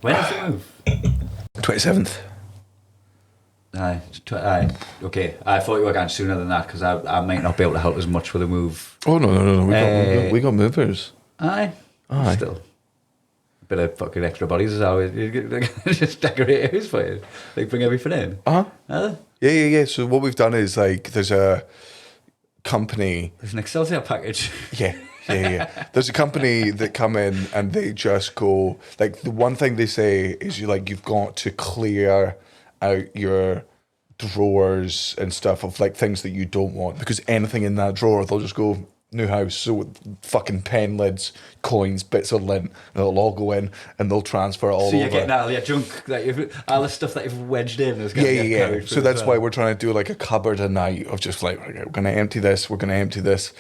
When is the move? 27th. Aye. Okay. I thought you were going sooner than that because I might not be able to help as much with the move. Oh, no. We got movers. Aye. Aye. Still. A bit of fucking extra bodies as always. Just decorate house for you. Like bring everything in. Uh-huh. Yeah. So what we've done is like there's a company. There's an Excelsior package. Yeah. There's a company that come in and they just go like the one thing they say is you've got to clear out your drawers and stuff of like things that you don't want because anything in that drawer they'll just go new house. So fucking pen lids, coins, bits of lint, and it'll all go in and they'll transfer it all over. So you're getting all your junk, all the stuff that you've wedged in is going to get carried through. So that's why we're trying to do like a cupboard a night of just like we're going to empty this.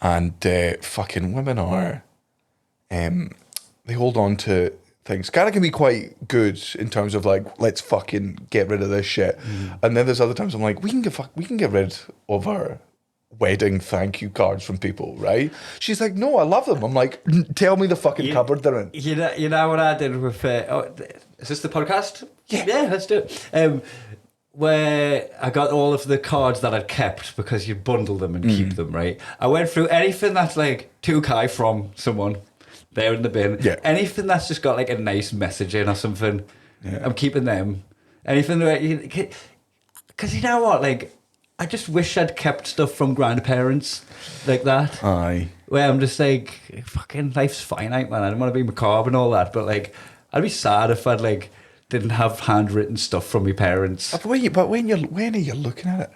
And fucking women are, they hold on to things. Cara can be quite good in terms of like, let's fucking get rid of this shit. And then there's other times I'm like, we can get rid of our wedding thank you cards from people, right? She's like, no, I love them. I'm like, tell me the fucking cupboard they're in. You know what I did with, is this the podcast? Yeah, let's do it. Where I got all of the cards that I'd kept because you bundle them and keep them, right? I went through anything that's like to Kai from someone there in the bin. Yeah. Anything that's just got like a nice message in or something, I'm keeping them. Anything that because you know what, like I just wish I'd kept stuff from grandparents like that. Aye. Where I'm just like, fucking life's finite, man. I don't want to be macabre and all that, but like I'd be sad if I'd like didn't have handwritten stuff from my parents. But when are you looking at it?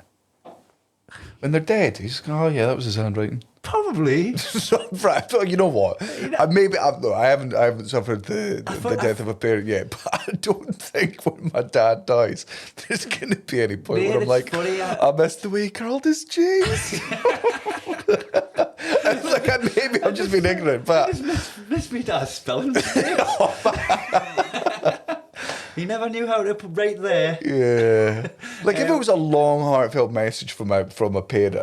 When they're dead, you just go, oh yeah, that was his handwriting. Probably. Right, but you know what? I haven't suffered the death of a parent yet, but I don't think when my dad dies, there's going to be any point where I'm like, funny, I missed the way he curled his jeans. Maybe I'm just being ignorant, but I just miss me dad's spelling mistake. He never knew how to put right there. Yeah. Like if it was a long, heartfelt message from a parent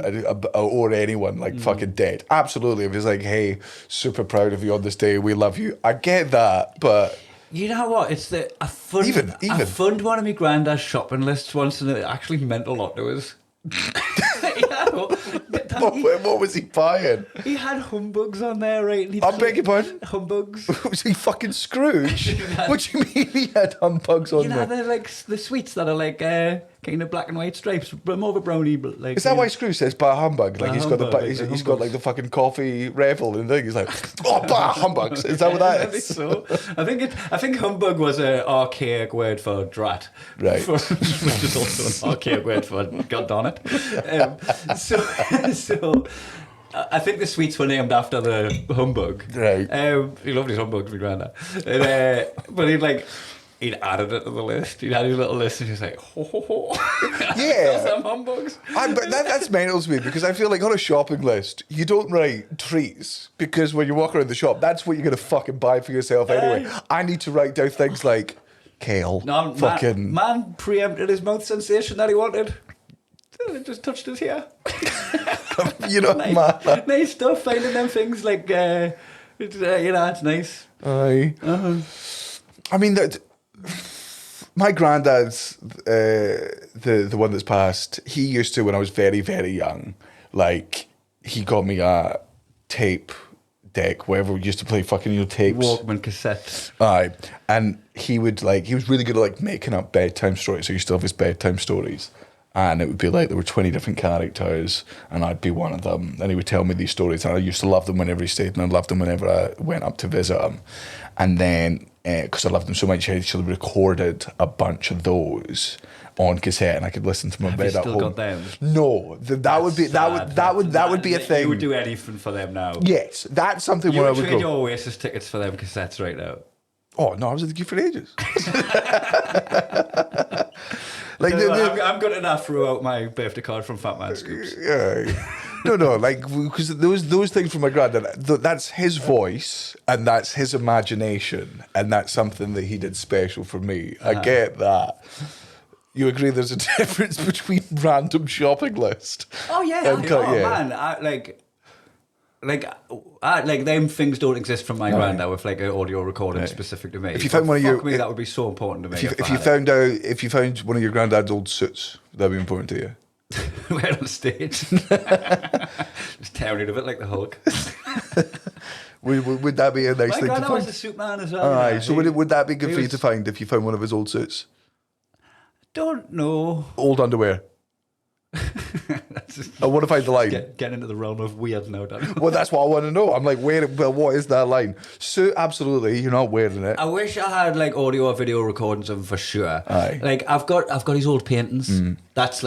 or anyone like fucking dead, absolutely. If it's like, hey, super proud of you on this day, we love you. I get that, but you know what? It's I fund one of my granddad's shopping lists once, and it actually meant a lot to us. What was he buying? He had Humbugs on there, right? I beg your pardon? Humbugs. Was he fucking Scrooge? What do you mean he had Humbugs on there? They're like the sweets that are like kind of black and white stripes, but more of a brownie. Like, is that why Scrooge says buy a humbug? Like he's got like the fucking coffee revel and thing. He's like, oh, buy Humbugs. Is that what that is? So I think humbug was an archaic word for drat, right? Which is also an archaic word for god darn it. So I think the sweets were named after the humbug. Right. He loved his humbugs, my granddad. But he'd added it to the list. He'd had his little list and he's like, ho, ho, ho. Yeah. Some humbugs. But that's mental to me because I feel like on a shopping list, you don't write treats because when you walk around the shop, that's what you're going to fucking buy for yourself anyway. I need to write down things like kale. No, man preempted his mouth sensation that he wanted. It just touched his hair. You know, nice stuff, finding them things like, it's nice. Aye. I mean, my granddad's, the one that's passed, he used to, when I was very, very young, like, he got me a tape deck, wherever we used to play fucking, tapes. Walkman cassettes. Aye. And he was really good at, making up bedtime stories, so he used to have his bedtime stories. And it would be like there were 20 different characters and I'd be one of them. And he would tell me these stories and I used to love them whenever he stayed and I loved them whenever I went up to visit him. And then, because I loved them so much, he actually recorded a bunch of those on cassette and I could listen to them in bed at home. Got them? No, that would be a thing. You would do anything for them now. Yes, that's something where I would go. You would trade your Oasis tickets for them cassettes right now. Oh no, I was at the queue for ages. I'm going to now throw out my birthday card from Fatman Scoops. Yeah. No, because those things from my granddad, that's his voice and that's his imagination and that's something that he did special for me. I get that. You agree there's a difference between random shopping list? Oh yeah, man. like them things don't exist from my granddad with like an audio recording specific to me. If you found one of your, that would be so important to me. If you found one of your granddad's old suits, that'd be important to you. We're on stage, just tearing it a bit like the Hulk. Would that be a nice thing to find? My granddad was a suit man as well. Aye, so would that be good for you to find if you found one of his old suits? Don't know. Old underwear. I want to find the line. Get into the realm of weird now, Dan. Well, that's what I want to know. I'm like, what is that line? Suit, absolutely. You're not wearing it. I wish I had like audio or video recordings of him for sure. Aye. Like I've got his old paintings. That's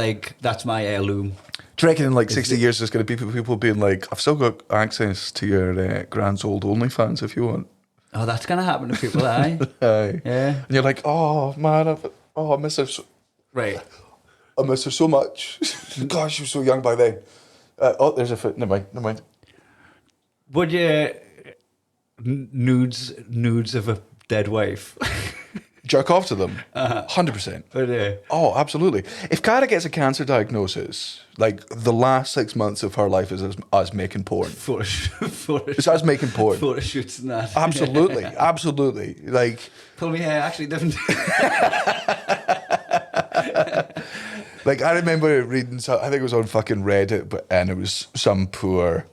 my heirloom. Do you reckon in like 60 years there's going to be people being like, I've still got access to your grand's old OnlyFans if you want? Oh, that's going to happen to people, aye? Aye. Yeah. And you're like, oh man, I miss her. Right. I miss her so much. Gosh, she was so young by then. There's a foot. Never mind. Would you nudes of a dead wife? Jerk off to them? 100%. Would you? Oh, absolutely. If Cara gets a cancer diagnosis, like the last 6 months of her life is us making porn. It's us making porn. Photo shoots and that. Absolutely, absolutely. Like, pull me hair, actually different. Like, I remember reading, I think it was on fucking Reddit, and it was some poor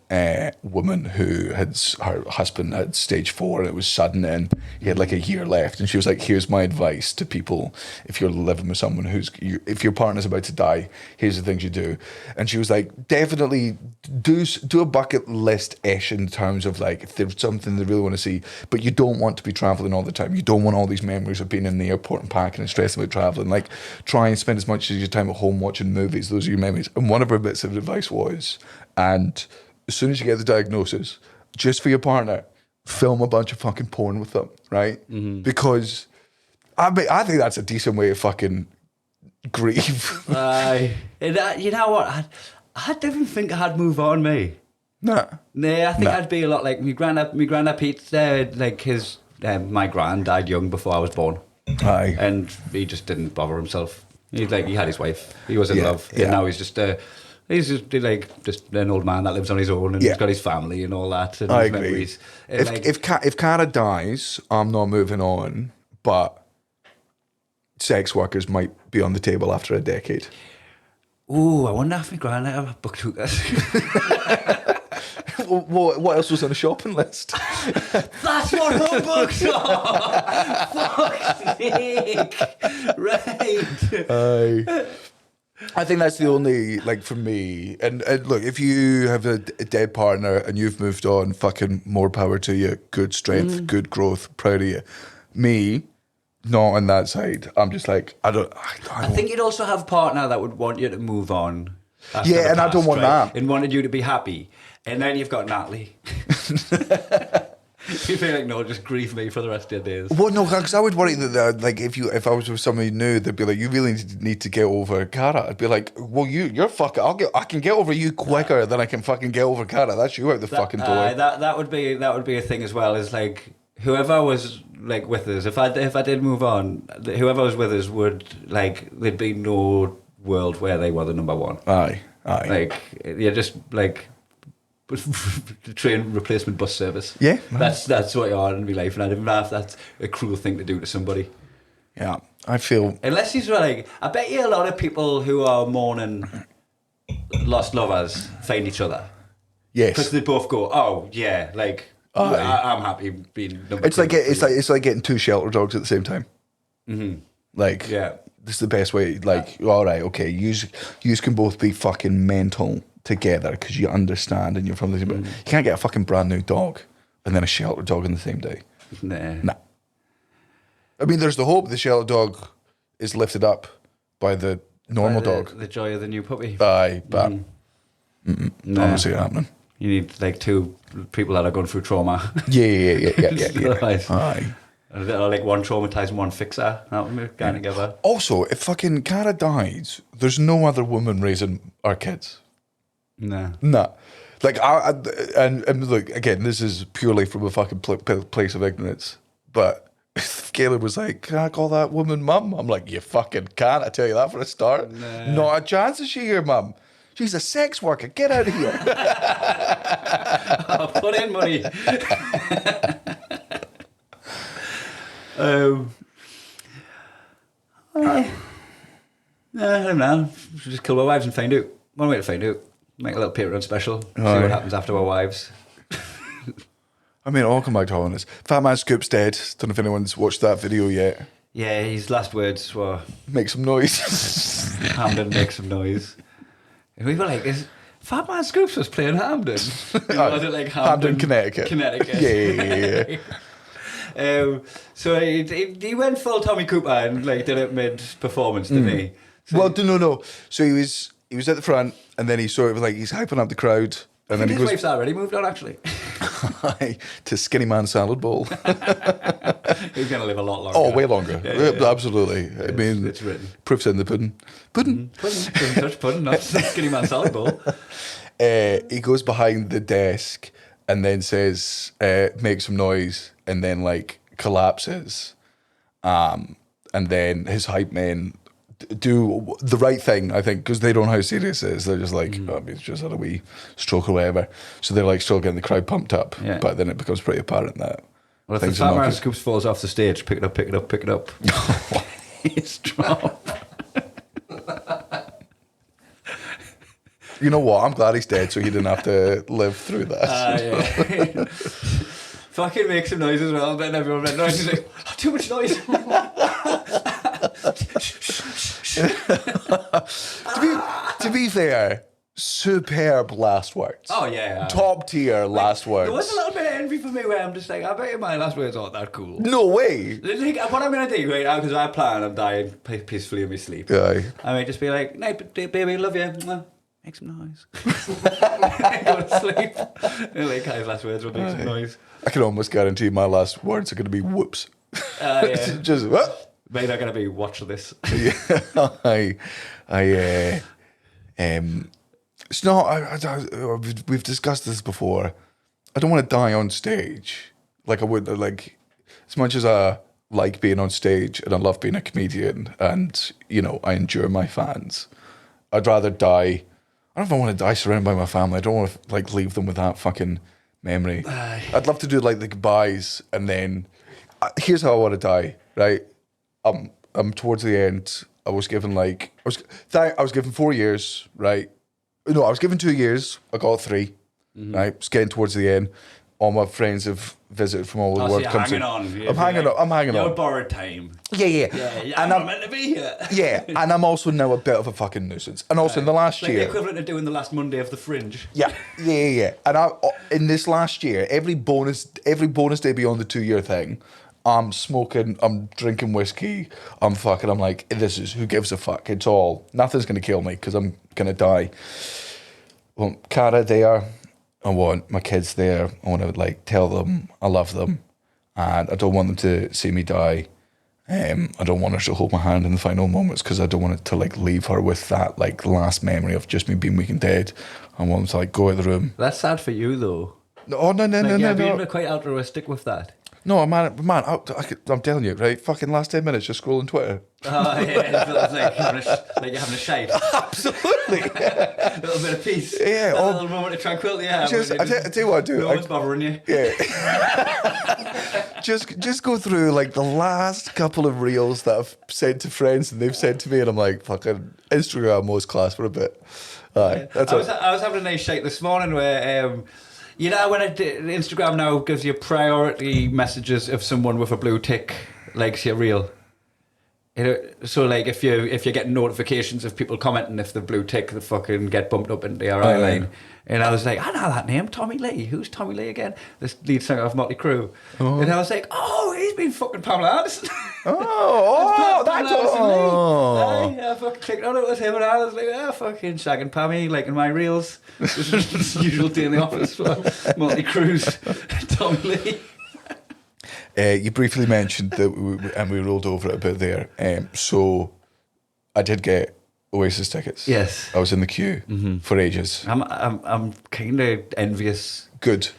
woman who her husband had stage 4, and it was sudden, and he had like a year left, and she was like, here's my advice to people if you're living with someone if your partner's about to die, here's the things you do. And she was like, definitely do a bucket list-ish in terms of like, if there's something they really want to see, but you don't want to be traveling all the time. You don't want all these memories of being in the airport and packing and stressing about traveling. Like, try and spend as much of your time at home watching movies. Those are your memories. And one of her bits of advice was, and as soon as you get the diagnosis, just for your partner, film a bunch of fucking porn with them, right? Mm-hmm. Because I think that's a decent way to fucking grieve. You know what? I didn't think I'd move on, me. Nah, I think I'd be a lot like my granddad Pete. Like my gran died young before I was born. Aye, and he just didn't bother himself. He had his wife. He was in love, yeah. and now he's just an old man that lives on his own, and he's got his family and all that. And I his agree. Memories. If Cara dies, I'm not moving on. But sex workers might be on the table after a decade. Ooh, I wonder if my granddad ever booked hookers. What else was on the shopping list? That's what Humbugs are! Fuck's sake! Right. I think that's the only, like, for me. And look, if you have a dead partner and you've moved on, fucking more power to you. Good strength, good growth, proud of you. Me, not on that side. I'm just like, I think you'd also have a partner that would want you to move on. Yeah, and I don't want that. And wanted you to be happy. And then you've got Natalie. You feel like, no, just grieve me for the rest of your days. Well, no, because I would worry that like if I was with somebody new, they'd be like, you really need to get over Cara. I'd be like, well, you're fucking. I can get over you quicker than I can fucking get over Cara. That's you out the fucking door. That would be a thing as well. Is like whoever was like with us. If I did move on, whoever was with us would like there'd be no world where they were the number one. Aye. Like you're just like. Train replacement bus service. Yeah, that's what you are in real life, and I don't know if that's a cruel thing to do to somebody. Yeah, I feel unless he's like, I bet you a lot of people who are mourning lost lovers find each other. Yes, because they both go, oh yeah, like I'm happy being. It's like getting two shelter dogs at the same time. Mm-hmm. Like this is the best way. Like all right, okay, you can both be fucking mental together because you understand and you're from the same. You can't get a fucking brand new dog and then a shelter dog on the same day. Nah. I mean, there's the hope the shelter dog is lifted up by the normal dog. The joy of the new puppy. Aye, but I don't see it happening. You need like two people that are going through trauma. Yeah. Aye. Like one traumatized and one fixer. That would be going together. Also, if fucking Cara dies, there's no other woman raising our kids. Nah. Like, and look, again, this is purely from a fucking place of ignorance. But if Caleb was like, can I call that woman mum? I'm like, you fucking can't, I tell you that for a start. Nah. Not a chance is she your mum. She's a sex worker. Get out of here. Oh, put in money. I don't know. Should just kill our wives and find out. One way to find out. Make a little Patreon special. See what happens after our wives. I mean, I'll come back to all this. Fatman Scoop's dead. Don't know if anyone's watched that video yet. Yeah, his last words were... Make some noise. Hamden, make some noise. And we were like, Fatman Scoops was playing Hamden. Was it like Hamden, Connecticut. Connecticut. Yeah. So he went full Tommy Cooper and like did it mid-performance, didn't he? So Well, no. So he was at the front, and then he sort of like he's hyping up the crowd, and then he his goes wife's already moved on, actually. to Skinny Man Salad Bowl. He's going to live a lot longer. Oh, way longer. Yeah. Absolutely. I mean, it's written. Proof's in the pudding. Pudding. Pudding, touch pudding, not Skinny Man Salad Bowl. He goes behind the desk and then says, "Make some noise," and then like collapses. And then his hype men do the right thing, I think, because they don't know how serious it is. They're just like, oh, he's just had a wee stroke or whatever. So they're like still getting the crowd pumped up. Yeah. But then it becomes pretty apparent that well, if the Fatman Scoops falls off the stage, pick it up. It's drop. You know what? I'm glad he's dead, so he didn't have to live through that. Yeah. Fucking make some noise as well. Then everyone made noise. He's like, oh, too much noise. To be fair, superb last words. Oh yeah. Top tier last words. There was a little bit of envy for me where I'm just like, I bet you my last words aren't that cool. No way. Like, what I'm gonna do right now, because I plan on dying peacefully in my sleep. Aye. I might just be like, night, baby, love you. Make some noise. Go to sleep. And like, his last words will make some noise. I can almost guarantee my last words are going to be whoops. Yeah. Just what? Maybe they're going to be watch this. Yeah, it's not. We've discussed this before. I don't want to die on stage. Like I would like, as much as I like being on stage and I love being a comedian, and you know I endure my fans. I'd rather die. I don't know if I want to die surrounded by my family. I don't want to like leave them with that fucking memory. I'd love to do like the goodbyes, and then here's how I want to die. Right, I'm towards the end. I was given like I was given 4 years. Right, no, I was given 2 years. I got 3. Mm-hmm. Right, it's getting towards the end. All my friends have visited from all over the world. I'm hanging on. I'm hanging on. Your borrowed time. Yeah. And I'm meant to be here. Yeah, and I'm also now a bit of a fucking nuisance. And also in the last year, the equivalent of doing the last Monday of the Fringe. Yeah. And in this last year, every bonus day beyond the 2 year thing, I'm smoking, I'm drinking whiskey, I'm like, this is, who gives a fuck? It's all, nothing's gonna kill me because I'm gonna die. Well, Cara there. I want my kids there. I want to like tell them I love them, and I don't want them to see me die. I don't want her to hold my hand in the final moments because I don't want it to like leave her with that like last memory of just me being weak and dead. I want them to like go out of the room. That's sad for you though. No. Being quite altruistic with that. No, man, I'm telling you, right? Fucking last 10 minutes just scrolling Twitter. Oh, yeah, it's like you're having a shite. Absolutely. A little bit of peace. Yeah. A little moment of tranquility. Yeah, I tell you what I do. No one's bothering you. Yeah. just go through like the last couple of reels that I've sent to friends and they've sent to me, and I'm like, fucking Instagram most class for a bit. Aye, I was having a nice shite this morning where... you know when Instagram now gives you priority messages of someone with a blue tick likes your reel. You know, so like if you're getting notifications of people commenting, if the blue tick, they fucking get bumped up into your eye line. And I was like, I know that name, Tommy Lee. Who's Tommy Lee again? This lead singer of Motley Crue. Oh. And I was like, oh, he's been fucking Pamela Anderson. That's I fucking clicked on it, was him, and I was like, fucking shagging Pammy, like in my reels. Usual day in the office for Motley Crue's Tommy Lee. You briefly mentioned that, we rolled over it a bit there. So I did get Oasis tickets. Yes, I was in the queue for ages. I'm kind of envious. Good.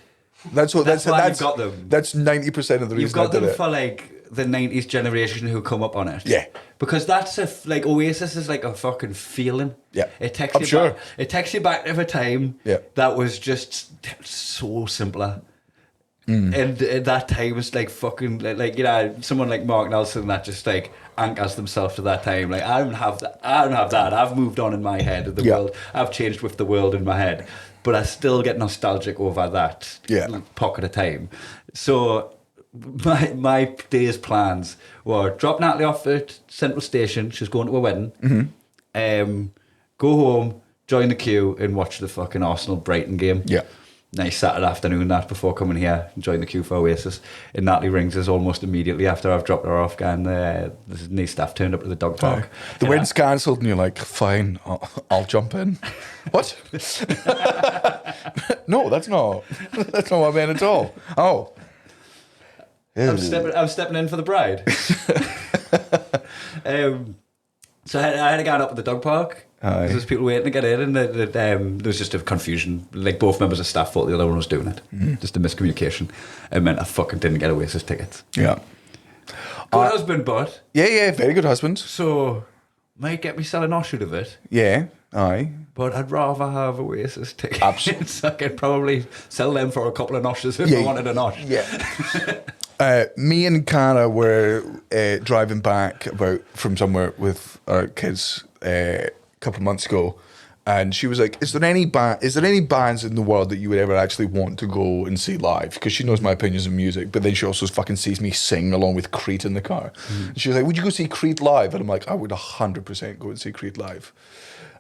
That's why you got them. That's 90% of the reason You've got I did them it. for like the 90s generation who come up on it. Yeah. Because that's like Oasis is like a fucking feeling. Yeah. It takes I'm you sure. back. It takes you back to a time that was just so simpler. And that time was like fucking like, you know, someone like Mark Nelson that just like anchors themselves to that time. Like I don't have that. I've moved on in my head of the world. I've changed with the world in my head, but I still get nostalgic over that pocket of time. So my day's plans were drop Natalie off at Central Station. She's going to a wedding. Go home, join the queue, and watch the fucking Arsenal Brighton game. Yeah. Nice Saturday afternoon that before coming here and join the queue for Oasis. And Natalie rings us almost immediately after I've dropped her off, and the new staff turned up to the dog park. The wedding's cancelled, and you're like, fine, I'll jump in. What? No, that's not what I meant at all. Oh. I'm stepping in for the bride. So I had to get up at the dog park. There's people waiting to get in, and there was just a confusion. Like both members of staff thought the other one was doing it. Just a miscommunication. It meant I fucking didn't get Oasis tickets. Yeah. Good husband, but Yeah, very good husband. so might get me selling offshoot of it. Yeah, aye. But I'd rather have Oasis tickets. Absolutely. I could probably sell them for a couple of noshes if I wanted a nosh. Yeah. Me and Cara were driving back from somewhere with our kids a couple of months ago, and she was like, is there any bands in the world that you would ever actually want to go and see live? Because she knows my opinions on music, but then she also fucking sees me sing along with Creed in the car. And she was like, would you go see Creed live? And I'm like, I would 100% go and see Creed live.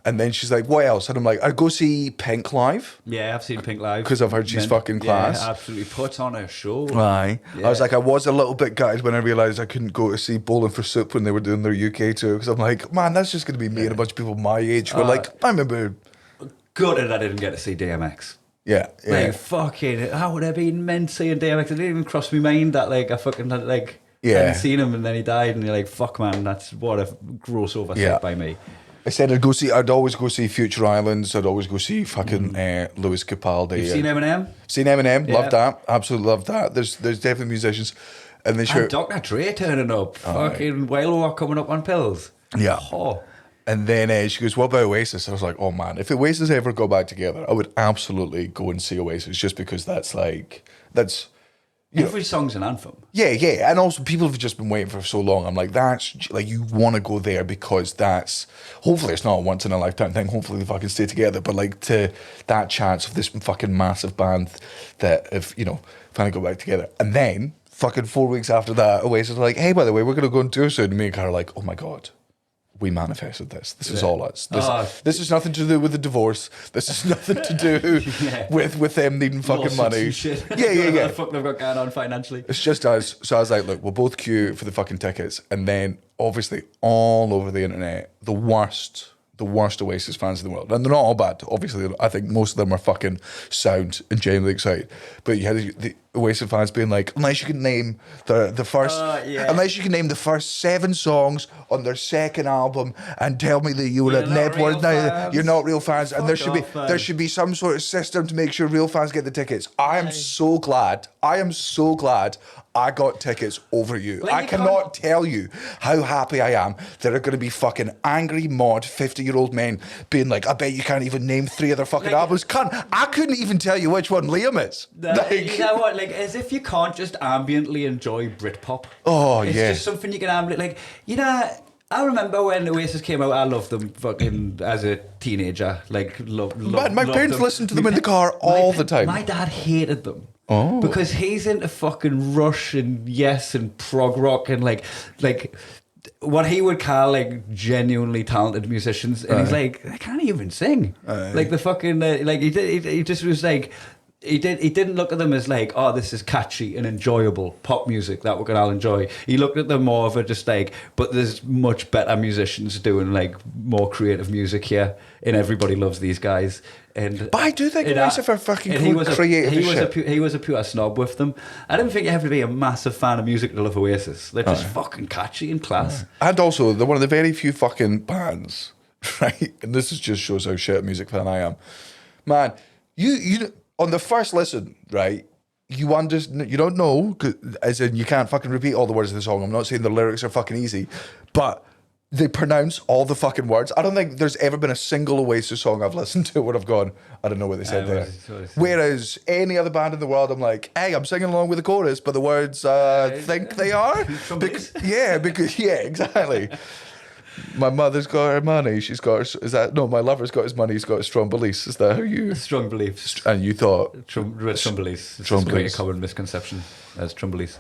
And then she's like, what else? And I'm like, I'd go see Pink live. Yeah, I've seen Pink live. Because I've heard she's fucking class. Yeah, absolutely puts on a show. Aye. Yeah. I was like, I was a little bit gutted when I realised I couldn't go to see Bowling for Soup when they were doing their UK tour. Because I'm like, man, that's just going to be me and a bunch of people my age who are like, I remember. Gutted I didn't get to see DMX. Yeah. Like, fucking, how would I be meant seeing DMX? It didn't even cross my mind that, like, I fucking had, like, hadn't seen him and then he died, and you're like, fuck, man, that's what a gross oversight by me. I said I'd always go see Future Islands. I'd always go see fucking Lewis Capaldi. You've seen Eminem? Seen Eminem. Yeah. Loved that. Absolutely loved that. There's definitely musicians. And then Dr. Dre turning up. Fucking Whale Walk coming up on pills. Yeah. Oh. And then she goes, what about Oasis? I was like, oh man, if Oasis ever go back together, I would absolutely go and see Oasis, just because that's every song's an anthem. Yeah. And also people have just been waiting for so long. I'm like, that's like, you want to go there because that's, hopefully it's not a once in a lifetime thing. Hopefully they fucking stay together. But like, to that chance of this fucking massive band that if, finally go back together. And then fucking 4 weeks after that, Oasis were like, hey, by the way, we're going to go on tour soon. And me and Cara are like, oh my God. We manifested this. This is all us. This is nothing to do with the divorce. This is nothing to do with them needing fucking money. Shit. Yeah. What the fuck they've got going on financially. It's just us. So I was like, look, we'll both queue for the fucking tickets. And then obviously all over the internet, the worst Oasis fans in the world. And they're not all bad. Obviously, I think most of them are fucking sound and genuinely excited. But you had the Oasis fans being like, unless you can name the first, unless you can name the first 7 songs on their second album and tell me that you were at Network, you're not real fans. And there should be some sort of system to make sure real fans get the tickets. I am so glad I got tickets over you. I cannot tell you how happy I am. There are going to be fucking angry mod 50-year-old men being like, I bet you can't even name 3 other fucking albums. I couldn't even tell you which one Liam is. You know what? Like, as if you can't just ambiently enjoy Britpop. Oh, it's just something you can ambiently, like, I remember when Oasis came out, I loved them fucking as a teenager. Like, my parents listened to them in the car all the time. My dad hated them. Oh. Because he's into fucking Rush and Yes and prog rock and like what he would call like genuinely talented musicians, and he's like, I can't even sing. Like the fucking like he just was like. He didn't look at them as like, oh, this is catchy and enjoyable pop music that we can all enjoy. He looked at them more of a just like, but there's much better musicians doing like more creative music here, and everybody loves these guys. But I do think Oasis are fucking creative as shit. He was a pure snob with them. I didn't think you have to be a massive fan of music to love Oasis. They're just fucking catchy and class. And also, they're one of the very few fucking bands, right? And this just shows how shit a music fan I am. Man, you on the first listen, right, you don't know, as in you can't fucking repeat all the words of the song. I'm not saying the lyrics are fucking easy, but they pronounce all the fucking words. I don't think there's ever been a single Oasis song I've listened to where I've gone, I don't know what they said there. Whereas any other band in the world, I'm like, hey, I'm singing along with the chorus, but the words think they are. Yeah, exactly. My mother's got her money. She's got my lover's got his money. He's got a strong beliefs. Is that how you? Strong beliefs. And you thought strong beliefs. It's strong quite a common misconception as strong beliefs.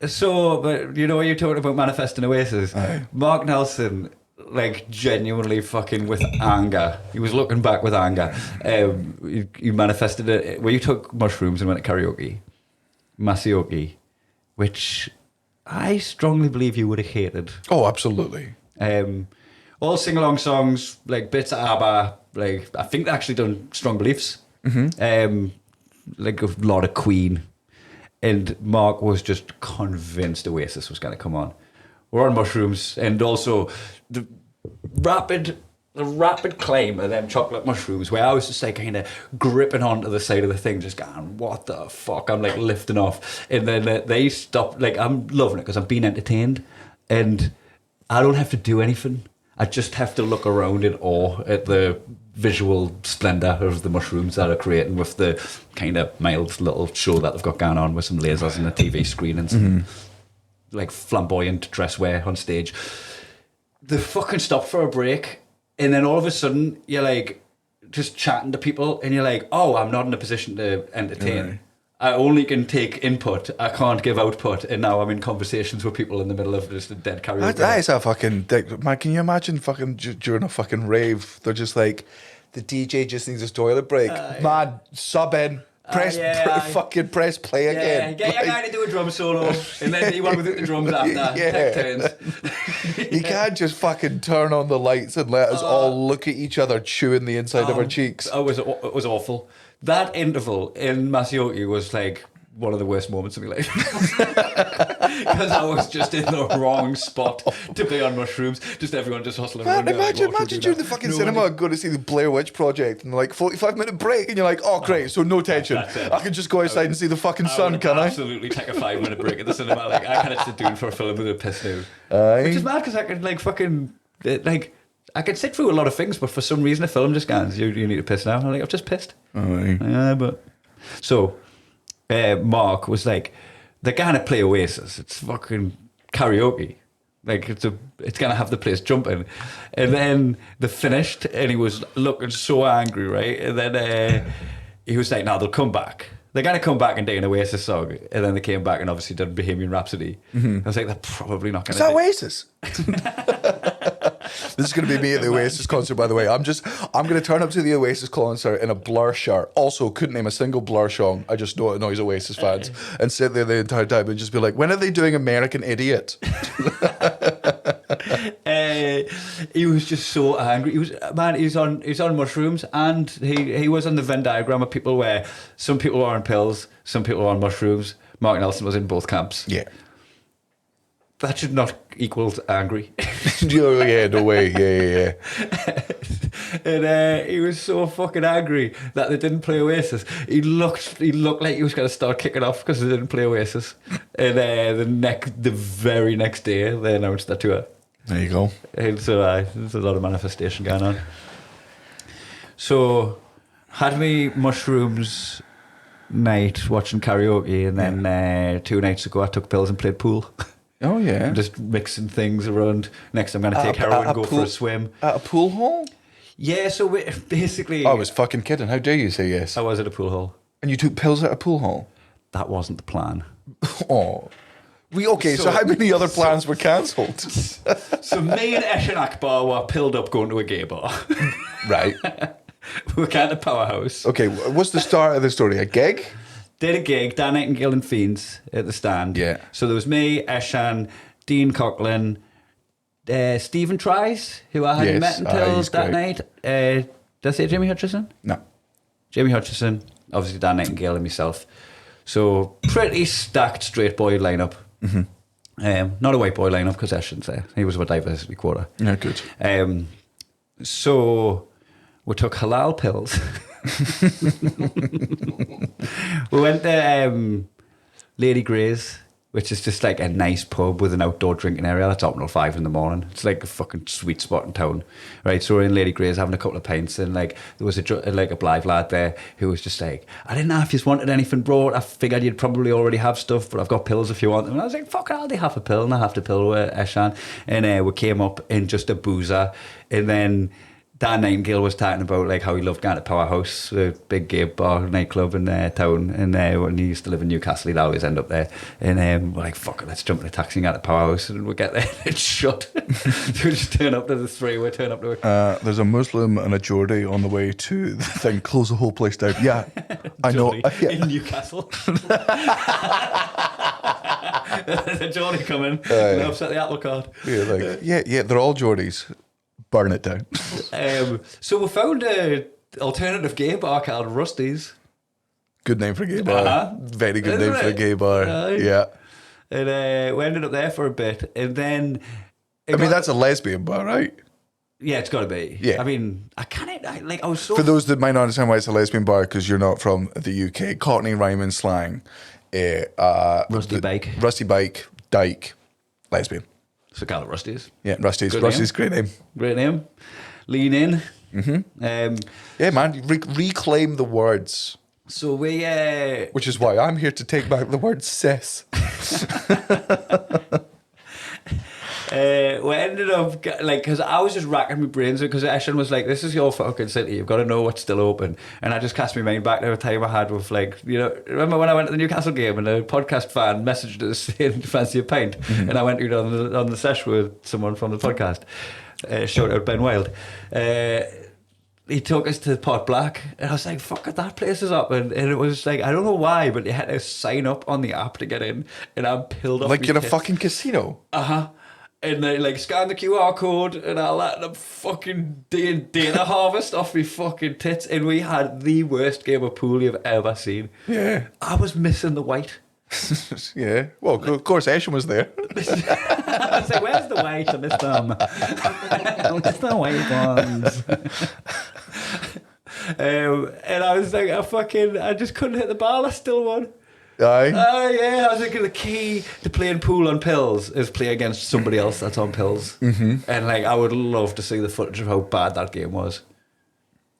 So, but you know, you're talking about manifesting Oasis. Aye. Mark Nelson, like, genuinely fucking with anger. He was looking back with anger. You manifested it where you took mushrooms and went to karaoke, masioke, which I strongly believe you would have hated. Oh, absolutely. All sing-along songs, like bits of ABBA, like, I think they actually done Strong Beliefs. Mm-hmm. Like a lot of Queen. And Mark was just convinced Oasis was going to come on. We're on mushrooms, and also the rapid climb of them chocolate mushrooms, where I was just like kind of gripping onto the side of the thing, just going, what the fuck? I'm like lifting off, and then they stopped. Like, I'm loving it because I'm being entertained, and I don't have to do anything. I just have to look around in awe at the visual splendour of the mushrooms that are creating with the kind of mild little show that they've got going on with some lasers and a TV screen and some like flamboyant dress wear on stage. They fucking stop for a break, and then all of a sudden you're like just chatting to people, and you're like, oh, I'm not in a position to entertain. Right. I only can take input. I can't give output, and now I'm in conversations with people in the middle of just a dead karaoke. That is a fucking dick. Man, can you imagine fucking during a fucking rave, they're just like, the DJ just needs his toilet break. Man, sub in. Fucking press play again. Get your guy to do a drum solo, and then you want with the drums after. Take turns. You can't just fucking turn on the lights and let us all look at each other chewing the inside of our cheeks. It was awful. That interval in Masioki was like one of the worst moments of my life, because I was just in the wrong spot to be on mushrooms. Just everyone just hustling around. Imagine during the fucking cinema going to see the Blair Witch Project and like 45-minute break, and you're like, oh great, so no tension. I can just go outside and see the fucking sun, can I? Absolutely take a 5-minute break at the cinema. Like, I can't sit doing for a film with a piss now. Which is mad, because I could like fucking like, I could sit through a lot of things, but for some reason the film just goes, you need to piss now. I'm like, I've just pissed. But so Mark was like, they're gonna play Oasis. It's fucking karaoke. Like, it's gonna have the place jumping. And then they finished, and he was looking so angry, right? And then he was like, no, they'll come back. They're gonna come back and do an Oasis song. And then they came back and obviously did Bohemian Rhapsody. I was like, they're probably not gonna. Is that Oasis? This is going to be me at the Oasis concert, by the way. I'm going to turn up to the Oasis concert in a Blur shirt. Also, couldn't name a single Blur song. I just know it annoys Oasis fans. And sit there the entire time and just be like, when are they doing American Idiot? He was just so angry. He's on mushrooms, and he was on the Venn diagram of people where some people are on pills, some people are on mushrooms. Mark Nelson was in both camps. Yeah. That should not equal angry. Yeah, no way. Yeah. And he was so fucking angry that they didn't play Oasis. He looked like he was going to start kicking off because they didn't play Oasis. And the very next day, they announced their tour. There you go. And so there's a lot of manifestation going on. So, had me mushrooms night watching karaoke, and then 2 nights ago I took pills and played pool. Oh yeah. Just mixing things around. Next I'm going to take heroin and go for a swim. At a pool hall? Yeah, so basically... I was fucking kidding. How dare you say yes? I was at a pool hall. And you took pills at a pool hall? That wasn't the plan. Oh. So how many other plans were cancelled? So me and Esh and Akbar were pilled up going to a gay bar. Right. We were kind of powerhouse. Okay, what's the start of the story? A gig? Did a gig, Dan Nightingale and Fiends at the stand. Yeah. So there was me, Eshan, Dean Coughlin, Stephen Tries, who I hadn't met until that night. Did I say Jamie Hutchison? No. Jamie Hutchison, obviously Dan Nightingale and myself. So pretty stacked straight boy lineup. Mm-hmm. Not a white boy lineup, because Eshan's there. He was a diversity quota. Yeah, good. So we took halal pills. We went to Lady Grey's, which is just like a nice pub with an outdoor drinking area. That's open till 5 in the morning. It's like a fucking sweet spot in town, right? So we're in Lady Grey's having a couple of pints, and like there was a Blythe lad there who was just like, I didn't know if you wanted anything brought. I figured you'd probably already have stuff, but I've got pills if you want them. And I was like, fuck it, I'll do half a pill, and I have the pill with Eshan. And we came up in just a boozer, and then Dan Nightingale was talking about like how he loved going to Powerhouse, a big gay bar nightclub in town, and when he used to live in Newcastle, he'd always end up there. And we're like, fuck it, let's jump in a taxi and go to Powerhouse, and we get there and it's shut. So we just turn up to the three-way, turn up to it. There's a Muslim and a Geordie on the way to the thing. Close the whole place down. Yeah, I know. In Newcastle. There's a Geordie coming and upset the apple cart. Yeah, they're all Geordies. Burn it down. So we found an alternative gay bar called Rusty's. Good name for a gay bar. Very good name for a gay bar. Yeah. And we ended up there for a bit, and then that's a lesbian bar, right? Yeah, it's got to be. Yeah. I mean, I was so... For those that might not understand why it's a lesbian bar, because you're not from the UK, Cockney rhyme and slang. Rusty bike. Rusty bike, dyke, lesbian. So call it Rusty's. Yeah, Rusty's. Good Rusty's, name. great name. Great name. Lean in. Mm-hmm. Yeah, man, reclaim the words. So we... Which is why I'm here to take back the word cis. We ended up, like, because I was just racking my brains because Eshan was like, this is your fucking city, you've got to know what's still open. And I just cast my mind back to a time I had with, like, remember when I went to the Newcastle game and a podcast fan messaged us saying, fancy a pint? Mm-hmm. And I went on the sesh with someone from the podcast. Shout out Ben Wild. He took us to Pot Black, and I was like, fuck it, that place is up. And it was like, I don't know why, but you had to sign up on the app to get in, and I'm pilled off. Like you're a fucking casino? Uh-huh. And they like scan the QR code and all that, and I'm fucking doing data harvest off me fucking tits. And we had the worst game of pool you've ever seen. Yeah. I was missing the white. Yeah. Well, of course, Eshan was there. I was like, where's the white? I missed them. I missed the white ones. And I was like, I just couldn't hit the ball. I still won. Aye. Yeah, I was thinking the key to playing pool on pills is play against somebody else that's on pills. Mm-hmm. And like, I would love to see the footage of how bad that game was.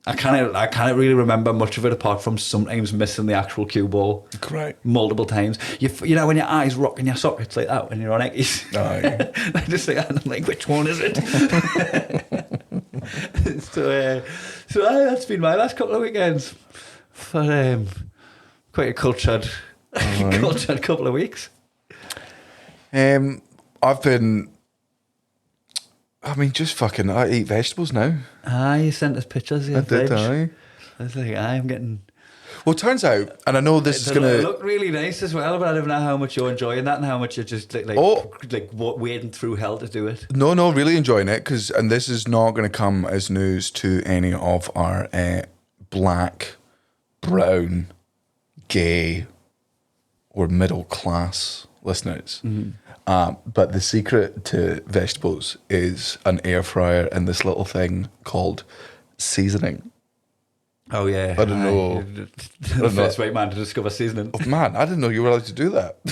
I can't really remember much of it apart from sometimes missing the actual cue ball. Correct. Multiple times. You know when your eyes rock in your sockets like that when you're on X. Aye. I just think, I'm like, which one is it? So that's been my last couple of weekends. For quite a cultured couple of weeks. I eat vegetables now. You sent us pictures. I did. I was like, I'm getting... Well, it turns out, and I know this is going to... look really nice as well, but I don't know how much you're enjoying that and how much you're just wading through hell to do it. No, really enjoying it, and this is not going to come as news to any of our black, brown, gay, or middle class listeners. Mm-hmm. But the secret to vegetables is an air fryer and this little thing called seasoning. Oh yeah, I don't know. The first white man to discover seasoning. Oh, man, I didn't know you were allowed to do that.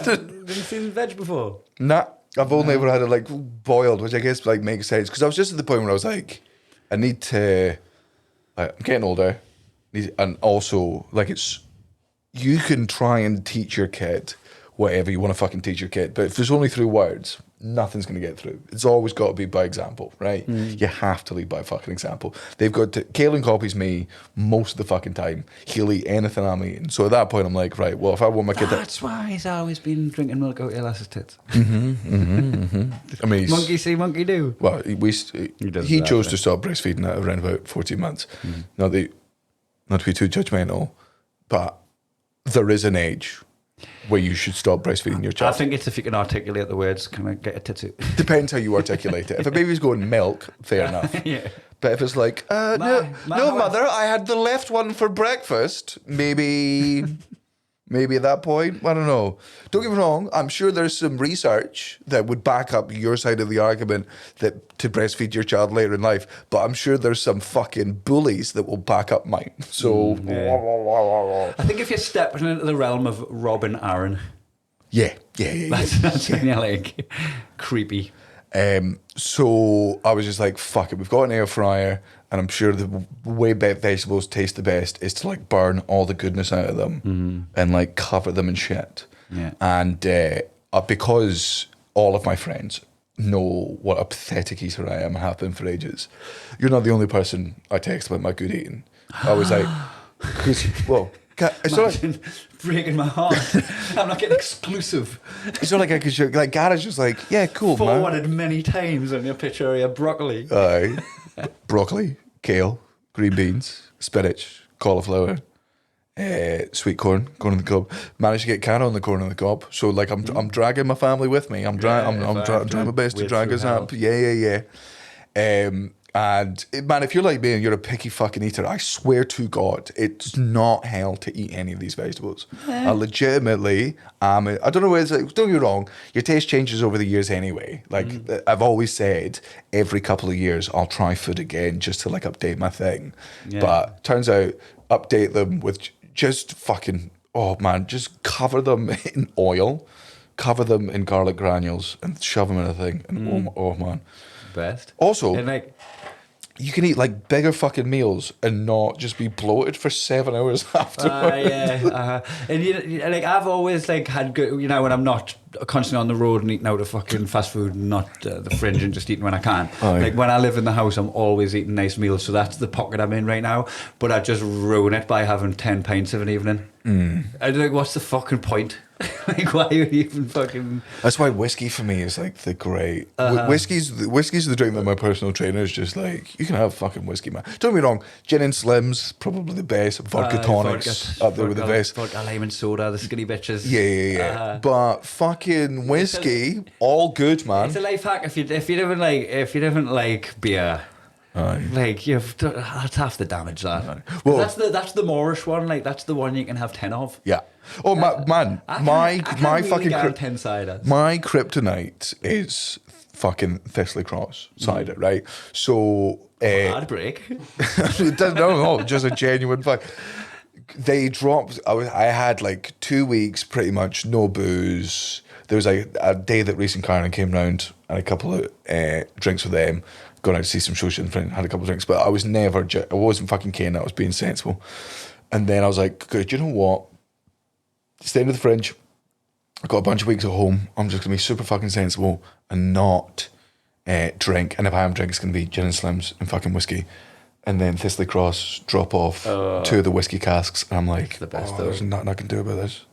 Didn't you seen veg before? Nah, I've only ever had it like boiled, which I guess like makes sense because I was just at the point where I was like, I need to. I'm getting older, and also like you can try and teach your kid whatever you want to fucking teach your kid, but if there's only 3 words, nothing's going to get through. It's always got to be by example, right? You have to lead by fucking example. They've got to... Kaelin copies me most of the fucking time. He'll eat anything I'm eating. So at that point, I'm like, right, well, if I want my kid... That's why he's always been drinking milk out your lass's tits. I mean... Monkey see, monkey do. Well, he chose to stop breastfeeding at around about 14 months. Not to be too judgmental, but there is an age where you should stop breastfeeding your child. I think it's if you can articulate the words, can I get a tits? Depends how you articulate it. If a baby's going milk, fair enough. Yeah. But if it's like, no, mother, I had the left one for breakfast. Maybe maybe at that point. I don't know. Don't get me wrong. I'm sure there's some research that would back up your side of the argument that to breastfeed your child later in life. But I'm sure there's some fucking bullies that will back up mine. So, I think if you're stepping into the realm of Rob and Aaron, yeah. that's when you're like creepy. So I was just like, fuck it, we've got an air fryer, and I'm sure the way vegetables taste the best is to like burn all the goodness out of them and like cover them in shit. Yeah. And because all of my friends know what a pathetic eater I am and have been for ages, you're not the only person I text about my good eating. I was like, well, it's not like, breaking my heart. I'm not getting exclusive. it's not like I could show, like Gareth's just like, yeah, cool, man. Forwarded many times on your picture of your broccoli. Broccoli, kale, green beans, spinach, cauliflower, sweet corn on the cob. Managed to get Cara on the corn on the cob. So like I'm dragging my family with me. I'm trying my best to drag us up. Yeah. And man, if you're like me and you're a picky fucking eater, I swear to God, it's not hell to eat any of these vegetables. I legitimately, I don't know, don't get me wrong, your taste changes over the years anyway. Like I've always said, every couple of years I'll try food again just to like update my thing. Yeah. But turns out, update them with just fucking, oh man, just cover them in oil, cover them in garlic granules and shove them in a thing. And oh man. Best. Also, and like, you can eat like bigger fucking meals and not just be bloated for 7 hours afterwards. And like I've always like had good, when I'm not constantly on the road and eating out of fucking fast food and not the fringe and just eating when I can. Like when I live in the house, I'm always eating nice meals. So that's the pocket I'm in right now. But I just ruin it by having 10 pints of an evening. I like, what's the fucking point? Like, why are you even fucking... That's why whiskey for me is like the great... Whiskey's the drink that my personal trainer is just like, you can have fucking whiskey, man. Don't get me wrong, gin and slims, probably the best. Vodka tonics, up there with the best. Vodka, lime and soda, the skinny bitches. Yeah. But fucking whiskey, all good, man. It's a life hack if you didn't like beer. Like that's half the damage. Well, that's the Moorish one. Like that's the one you can have 10 of. Yeah. Oh man, my fucking cider. My kryptonite is fucking Thistley Cross cider, right? So hard break. no, just a genuine fact. They dropped. I had like 2 weeks, pretty much no booze. There was like a day that Reese and Karen came round and a couple of drinks with them. Gone out to see some social and friend, had a couple of drinks, but I was never, I wasn't fucking kidding, I was being sensible. And then I was like, good, you know what? It's the end of the fringe. I've got a bunch of weeks at home. I'm just going to be super fucking sensible and not drink. And if I am drink, it's going to be gin and slims and fucking whiskey. And then Thistley Cross, drop off 2 of the whiskey casks. And I'm like, the best there's nothing I can do about this.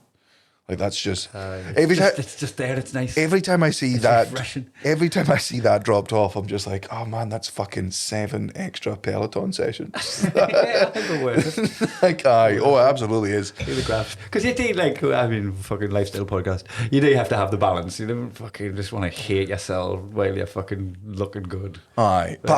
Like that's just it's just there. It's nice. Every time I see that, refreshing. Every time I see that dropped off, I'm just like, oh man, that's fucking 7 extra Peloton sessions. Yeah, I think we're worth it. Like, it absolutely is. Because you do fucking lifestyle podcast. You do have to have the balance. You don't fucking just want to hate yourself while you're fucking looking good. Aye, but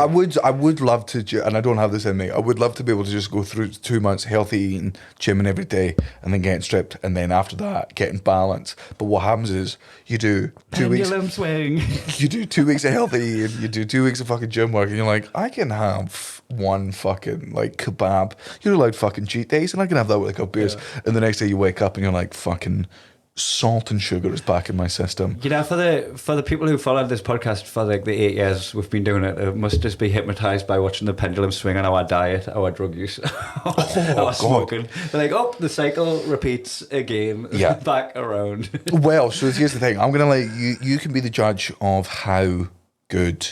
I would love to, and I don't have this in me. I would love to be able to just go through 2 months healthy eating, gymming every day, and then getting stripped, and then after that, getting balance. But what happens is you do 2 weeks. Pendulum swing. You do 2 weeks of healthy eating, you do 2 weeks of fucking gym work, and you're like, I can have one fucking like kebab. You're allowed fucking cheat days, and I can have that with like a beers. Yeah. And the next day you wake up and you're like, fucking salt and sugar is back in my system. For the people who followed this podcast for like the 8 years we've been doing it, must just be hypnotized by watching the pendulum swing on our diet, our drug use, our smoking. They're like, the cycle repeats again. Yeah. Back around. Well, so here's the thing. I'm gonna let you can be the judge of how good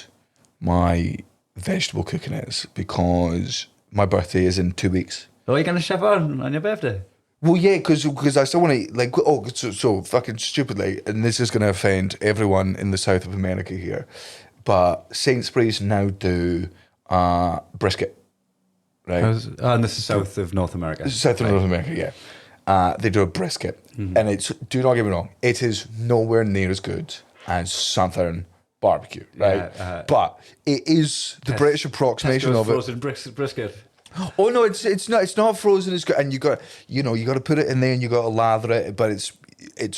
my vegetable cooking is, because my birthday is in 2 weeks. Oh, are you gonna chef on your birthday? Well, yeah, because I still want to eat, like, so fucking stupidly, and this is going to offend everyone in the south of America here, but Sainsbury's now do brisket, right? And this is south of North America. South of North America, yeah. They do a brisket, and it's, do not get me wrong, it is nowhere near as good as Southern barbecue, right? But it is the British approximation of it. Frozen brisket. Oh no, it's not frozen as good, and you got to put it in there and you got to lather it, but it's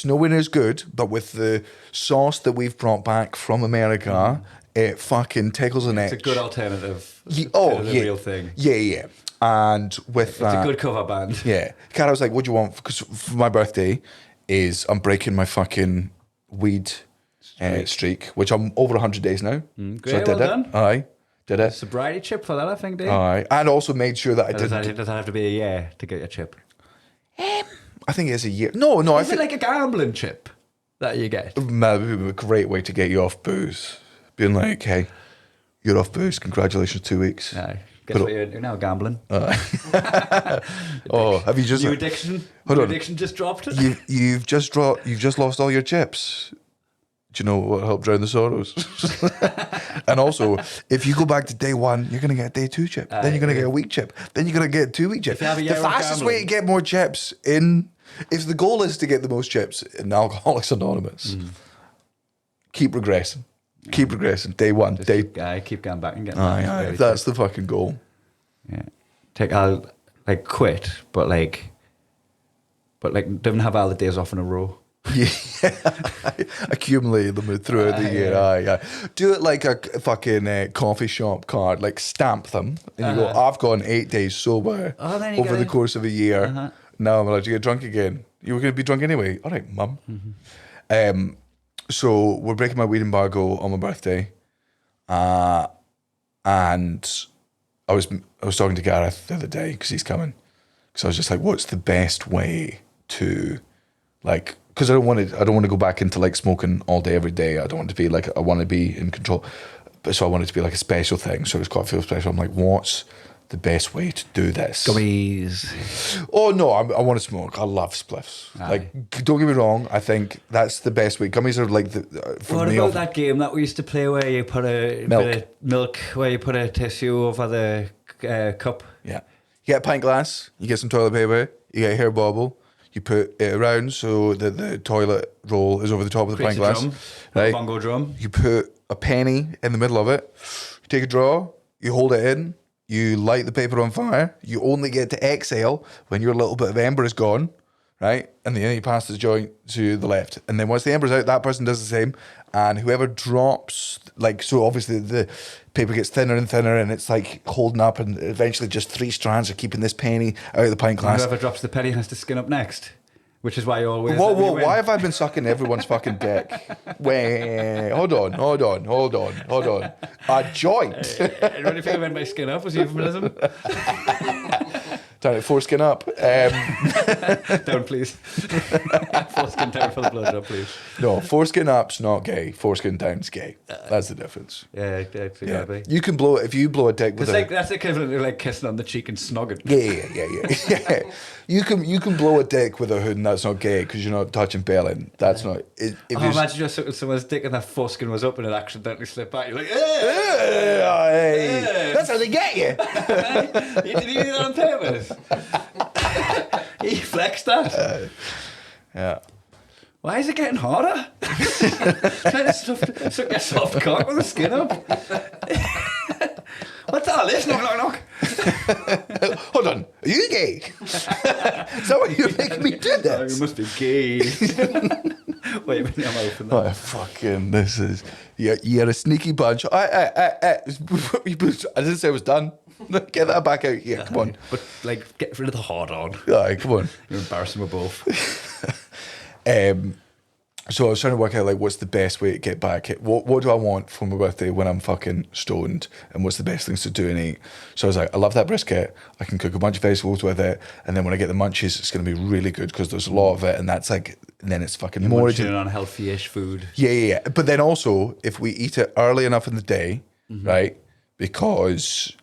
nowhere near as good. But with the sauce that we've brought back from America, it fucking tickles an itch. It's a good alternative to the real thing. Yeah. And with it's a good cover band. Yeah. Cara was like, what do you want? Because for my birthday I'm breaking my fucking weed streak, which I'm over 100 days now. Great, so I did well done. Aye. Did it. Sobriety chip for that, I think, Dave. Aye. And also made sure that I Does didn't... that have to be a year to get your chip? I think it's a year. No, I Is it like a gambling chip that you get? That would be a great way to get you off booze. Being like, hey, you're off booze. Congratulations, 2 weeks. Aye. Guess what you're now gambling. Oh, have you just... New addiction? Hold on. Addiction just dropped it? You've just lost all your chips. Do you know what helped drown the sorrows? And also, if you go back to day one, you're going to get a day 2 chip. Then you're going to get a week chip. Then you're going to get a 2 week chip. The fastest way to get more chips if the goal is to get the most chips in Alcoholics Anonymous, keep regressing. Keep regressing. Day 1, keep going back and getting aye, that's the fucking goal. Yeah. I'll quit, but don't have all the days off in a row. Yeah, accumulate them throughout the year. Aye. Do it like a fucking coffee shop card, like stamp them, and you go, I've gone 8 days sober over the course of a year. Now I'm allowed to get drunk again. You were going to be drunk anyway. All right, mum. So we're breaking my weed embargo on my birthday, and I was talking to Gareth the other day because he's coming. Because I was just like, what's the best way to because I don't want to go back into like smoking all day every day. I don't want to be like, I want to be in control. But so I want it to be like a special thing. So it's got to feel special. I'm like, what's the best way to do this? Gummies. Oh no, I want to smoke. I love spliffs. Aye. Like, don't get me wrong. I think that's the best way. Gummies are like what about that game that we used to play where you put a bit of milk, where you put a tissue over the cup? Yeah. You get a pint glass. You get some toilet paper. You get a hair bobble. You put it around so that the toilet roll is over the top of the pint glass. Drum, right? Bongo drum. You put a penny in the middle of it. You take a draw. You hold it in. You light the paper on fire. You only get to exhale when your little bit of ember is gone, right? And then you pass the joint to the left. And then once the ember's out, that person does the same. And whoever drops, so obviously the paper gets thinner and thinner and it's like holding up, and eventually just 3 strands are keeping this penny out of the pint glass. And whoever drops the penny has to skin up next. Which is why you always... Whoa, why have I been sucking everyone's fucking dick? Wait, hold on. A joint. What do you think I meant by skin up? Was euphemism? Trying to foreskin up. Down, please. Foreskin down for the blowjob, please. No, foreskin up's not gay. Foreskin down's gay. That's the difference. Yeah. You can blow it if you blow a dick with that's equivalent to like kissing on the cheek and snogging. Yeah. You can blow a dick with a hood and that's not gay because you're not touching belly. That's not. Imagine you're sucking someone's dick and their foreskin was up and it accidentally slipped back. You're like, hey. That's how they get you. Did you do that on purpose? He flexed that. Yeah. Why is it getting harder? Trying to suck your soft cock with the skin up. What's all this? Knock. Hold on. Are you gay? Is that what you're making me do this? Oh, you must be gay. Wait a minute, I'm open. Oh, fucking, this is... You're a sneaky bunch. I didn't say it was done. Get that back out here. Come on. But, get rid of the hard on. All right, come on. You're embarrassing with both. So I was trying to work out, what's the best way to get back? What do I want for my birthday when I'm fucking stoned? And what's the best things to do and eat? So I was like, I love that brisket. I can cook a bunch of vegetables with it. And then when I get the munchies, it's going to be really good because there's a lot of it. And that's and then it's fucking You're more... munching on healthy-ish food. Yeah. But then also, if we eat it early enough in the day, right? Because...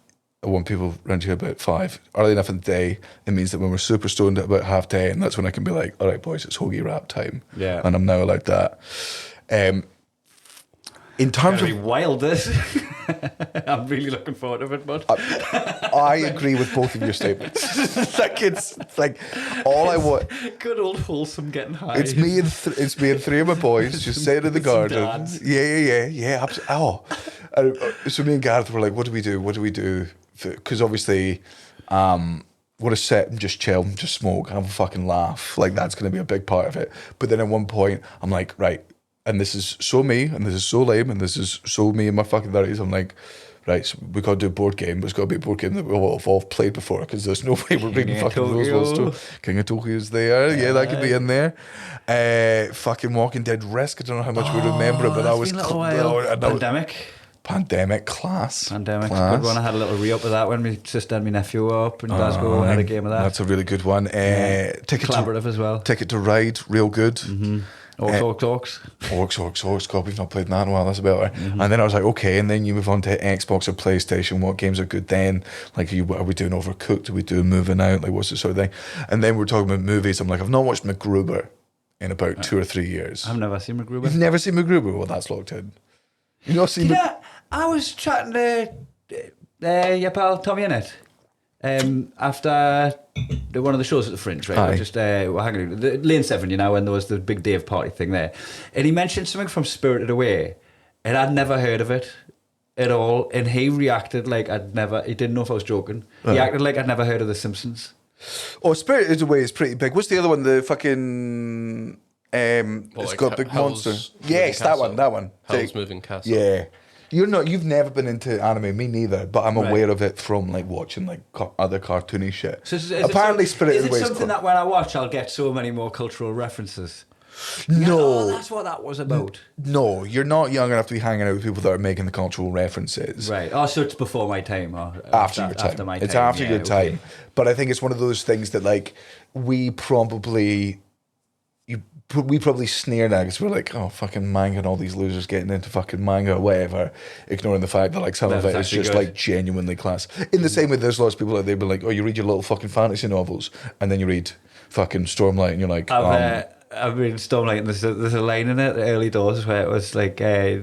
I want people around here about 5. Early enough in the day, it means that when we're super stoned at about 10:30, that's when I can be like, all right, boys, it's hoagie wrap time. Yeah. And I'm now allowed that. In terms of... wild, this. I'm really looking forward to it, bud. I agree with both of your statements. It's all I want... Good old wholesome getting high. It's me and 3 of my boys just sitting in the garden. Yeah. Absolutely. Oh. So me and Gareth were like, what do we do because obviously, want to sit and just chill, just smoke, have a fucking laugh. Like that's going to be a big part of it. But then at one point, I'm like, right, and this is so me, and this is so lame, and this is so me in my fucking 30s. I'm like, right, so we got to do a board game, but it's got to be a board game that we've all played before, because there's no way we're reading fucking rules. King of Tokyo's there. Yeah, that could be in there. Fucking Walking Dead Risk. I don't know how much we remember it, but that was Pandemic class. Pandemic, good one. I had a little re-up of that when my sister and my nephew were up in Glasgow and had a game of that. That's a really good one. Collaborative as well. Ticket to Ride, real good. Orcs. God, we've not played that in a while. That's about it. And then I was like, okay. And then you move on to Xbox or PlayStation. What games are good then? Like, are we doing Overcooked? Are we doing Moving Out? Like, what's the sort of thing? And then we're talking about movies. I'm like, I've not watched MacGruber in about 2 or 3 years. I've never seen MacGruber. You've never seen MacGruber? Well, that's locked in. You've not seen I was chatting to your pal Tommy Innit after one of the shows at the Fringe, right? We're hanging out, Lane 7, you know, when there was the big Dave party thing there. And he mentioned something from Spirited Away, and I'd never heard of it at all. And he reacted like he didn't know if I was joking. He acted like I'd never heard of The Simpsons. Oh, Spirited Away is pretty big. What's the other one? The fucking... it's got a big monster. Yes, that one. Hell's Moving Castle. Yeah. You've never been into anime, me neither, but I'm aware of it from like watching like other cartoony shit. So apparently Spirited Away is something that when I watch I'll get so many more cultural references? No. That's what that was about. No, you're not young enough to be hanging out with people that are making the cultural references. Right. Oh, so it's before my time or after your time. After my time. It's after your time. But I think it's one of those things that like we probably sneered at because we're like, oh, fucking manga and all these losers getting into fucking manga or whatever, ignoring the fact that like some of it is just like genuinely class. In the same way, there's lots of people out there be like, oh, you read your little fucking fantasy novels and then you read fucking Stormlight and you're like, I've been Stormlight and there's a line in it, the early doors, where it was like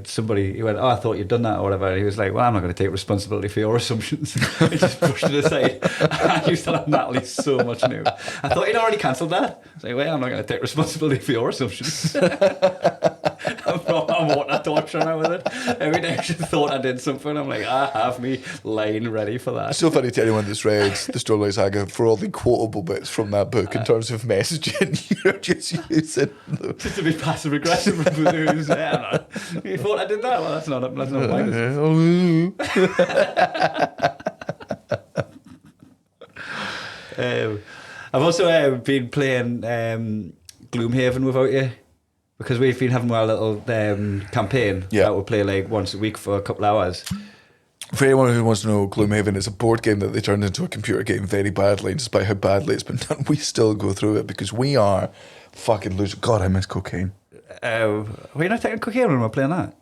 somebody, he went, oh, I thought you'd done that or whatever. And he was like, well, I'm not going to take responsibility for your assumptions. He just brushed it aside. I used to love Natalie so much now. I thought he'd already cancelled that. I was like, well, I'm not going to take responsibility for your assumptions. I'm wanting a torture now with it. Every day I just thought I did something. I'm like, I have me line ready for that. It's so funny to anyone that's read the Stormlight Saga for all the quotable bits from that book in terms of messaging. You're just using them. Just to be passive aggressive. You thought I did that? Well, that's not mine. I've also been playing Gloomhaven without you. Because we've been having our little campaign that we'll play like once a week for a couple hours. For anyone who wants to know, Gloomhaven is a board game that they turned into a computer game very badly. And despite how badly it's been done, we still go through it because we are fucking losers. God, I miss cocaine. We're not taking cocaine when we're playing that.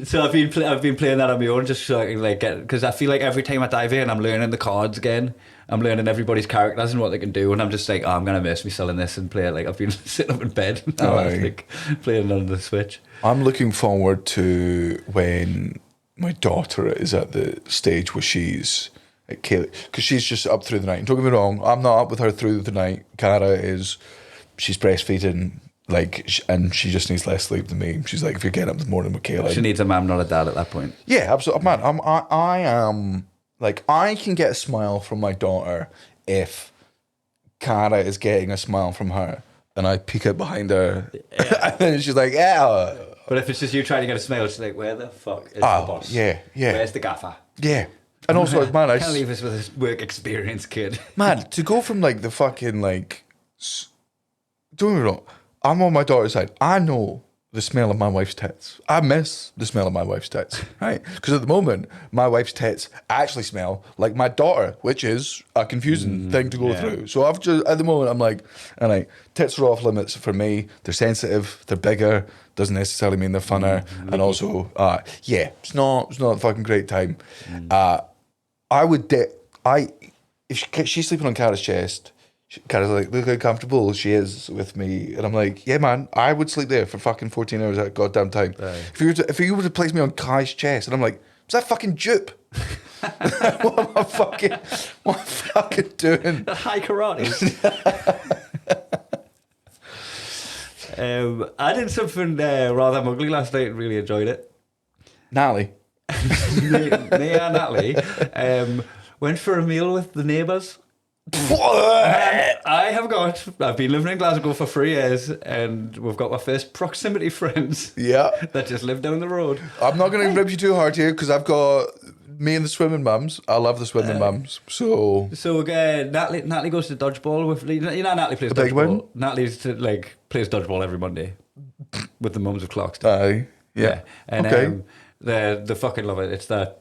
So I've been playing that on my own just so I can like get, because I feel like every time I dive in I'm learning the cards again. I'm learning everybody's characters and what they can do, and I'm just like, oh, I'm gonna miss me selling this and play it. Like I've been sitting up in bed now, like playing on the Switch. I'm looking forward to when my daughter is at the stage where she's at Kaylee, because she's just up through the night. And don't get me wrong, I'm not up with her through the night. She's breastfeeding. Like, and she just needs less sleep than me. She's like, if you're getting up in the morning with Kayla, she needs a mum, not a dad at that point. Yeah, absolutely, man. I am like, I can get a smile from my daughter if Cara is getting a smile from her, and I peek out behind her, and then she's like, yeah. But if it's just you trying to get a smile, she's like, where the fuck is the boss? Yeah. Where's the gaffer? Yeah. And also, man, I can't leave us with this work experience kid. Man, to go from like the fucking like, don't get me wrong, I'm on my daughter's side. I know the smell of my wife's tits. I miss the smell of my wife's tits, right? Because at the moment, my wife's tits actually smell like my daughter, which is a confusing thing to go through. So I've just, at the moment, I'm like, all right, tits are off limits for me. They're sensitive. They're bigger. Doesn't necessarily mean they're funner. And also, it's not a fucking great time. If she's sleeping on Cara's chest, Cara's like, look how comfortable she is with me. And I'm like, yeah, man, I would sleep there for fucking 14 hours at goddamn time. Right. If you were to place me on Kai's chest, and I'm like, is that fucking dupe? What am I fucking doing? High karate. I did something rather ugly last night and really enjoyed it. Natalie. me and Natalie went for a meal with the neighbours. I've been living in Glasgow for 3 years, and we've got our first proximity friends. Yeah. That just live down the road. I'm not going to rib you too hard here because I've got me and the swimming mums. I love the swimming mums. So Natalie goes to dodgeball with Natalie plays dodgeball. Natalie plays dodgeball every Monday with the mums of Clarkston. Aye. Yeah. And okay. They fucking love it. It's like,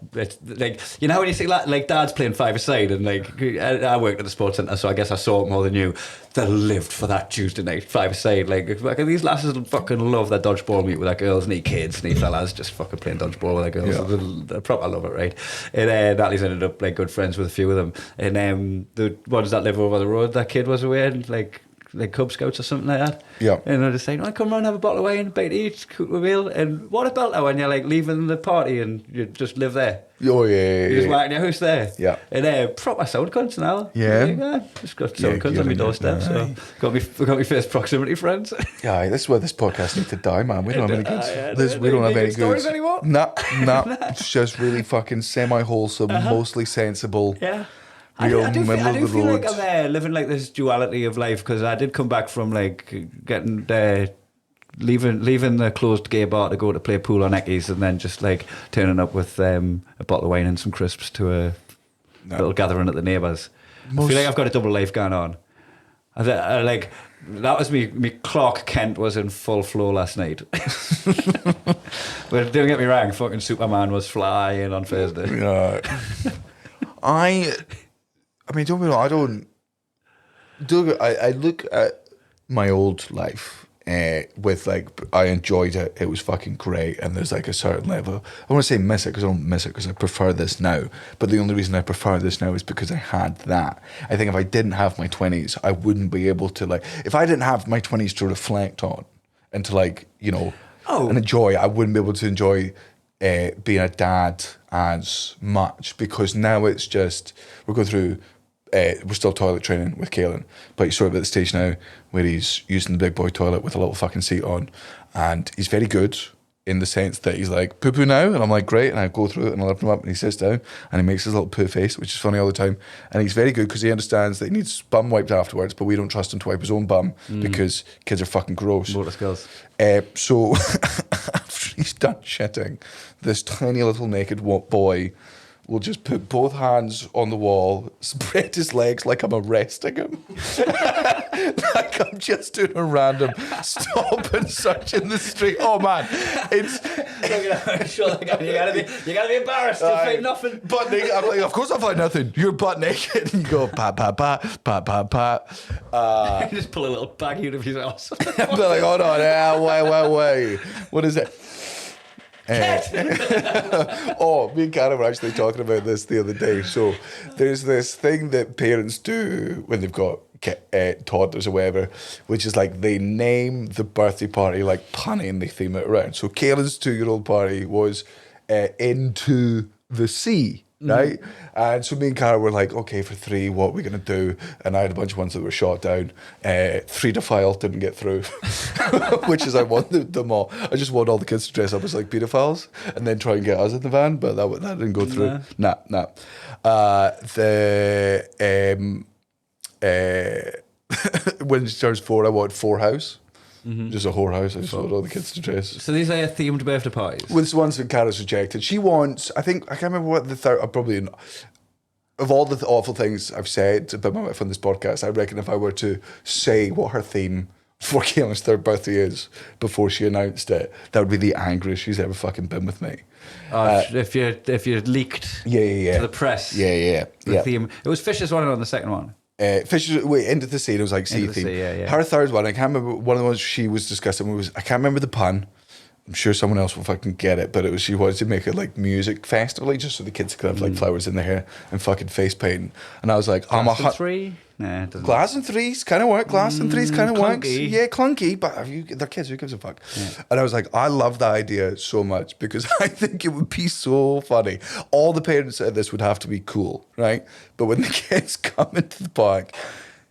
you know when you see like dads playing five-a-side, and like I worked at the sports centre, so I guess I saw it more than you. They lived for that Tuesday night five-a-side. Like these lasses fucking love their dodgeball meet with their girls, and kids and fellas just fucking playing dodgeball with their girls. Yeah. They proper love it, right? And Natalie's ended up like good friends with a few of them, and the ones that live over the road, that kid was away and like Cub Scouts or something like that. Yeah. And they're just saying, "Oh, come round, have a bottle of wine, bite to eat, cook a meal." And what a belter when you're like leaving the party and you just live there. Oh, yeah. You just walk in your house there. Yeah. And proper sound cunts now. Yeah. Like, just got sound cunts on my doorstep. So got me first proximity friends. Yeah, this is where this podcast needs to die, man. We don't have any goods. We don't have any stories goods anymore. Nah. It's just really fucking semi-wholesome, mostly sensible. Yeah. Real I do middle of the feel road. like I'm living like this duality of life, because I did come back from like getting leaving the closed gay bar to go to play pool on Eckies, and then just like turning up with a bottle of wine and some crisps to a little gathering at the neighbours. I feel like I've got a double life going on. I like that was me. Clark Kent was in full flow last night. But don't get me wrong, fucking Superman was flying on Thursday. Yeah. I mean, don't be wrong, I look at my old life with like, I enjoyed it. It was fucking great. And there's like a certain level. I want to say miss it because I don't miss it because I prefer this now. But the only reason I prefer this now is because I had that. I think if I didn't have my 20s, I wouldn't be able to like, if I didn't have my 20s to reflect on and to like, you know, and enjoy, I wouldn't be able to enjoy being a dad as much, because now it's just, we're going through, we're still toilet training with Caelan, but he's sort of at the stage now where he's using the big boy toilet with a little fucking seat on, and he's very good in the sense that he's like, poo-poo now, and I'm like, great, and I go through it and I lift him up and he sits down and he makes his little poo face, which is funny all the time, and he's very good because he understands that he needs bum wiped afterwards, but we don't trust him to wipe his own bum because kids are fucking gross. Motor skills. So after he's done shitting, this tiny little naked boy will just put both hands on the wall, spread his legs like I'm arresting him. Like I'm just doing a random stop and search in the street. Oh man, it's... You gotta be embarrassed to find nothing. Butt naked. I'm like, of course I find nothing. You're butt naked. And you go, pat, pat, pat, pat, pat, pat. Just pull a little baggie out of his ass. I'm like, hold on, wait. What is it? Me and Karen were actually talking about this the other day. So there's this thing that parents do when they've got toddlers or whatever, which is like they name the birthday party like punny and they theme it around. So Caelan's 2-year-old party was Into the Sea. Right? And so me and Cara were like, okay, for 3, what are we going to do? And I had a bunch of ones that were shot down. 3 to file didn't get through, which is I wanted them all. I just want all the kids to dress up as like pedophiles and then try and get us in the van, but that didn't go through. Nah. When she turns 4, I want 4 house. Just a whorehouse. I just want all the kids to dress. So these are themed birthday parties? Well, it's the ones that Cara's rejected. She wants, I can't remember what the third, probably, of all the awful things I've said about my wife on this podcast, I reckon if I were to say what her theme for Caelan's 3rd birthday is before she announced it, that would be the angriest she's ever fucking been with me. If you leaked to the press the theme. It was Fisher's one on the second one. Fisher's Into the Sea, it was like sea theme. Her 3rd one, I can't remember, one of the ones she was discussing was, I can't remember the pun. I'm sure someone else will fucking get it, but it was, she wanted to make it like music festival, just so the kids could have like flowers in their hair and fucking face painting. And I was like, Glass and 3? Nah, it doesn't. Glass and 3s kind of work. Glass and 3s kind of works. Clunky. Yeah, clunky, but they're kids, who gives a fuck? Yeah. And I was like, I love that idea so much because I think it would be so funny. All the parents at this would have to be cool, right? But when the kids come into the park,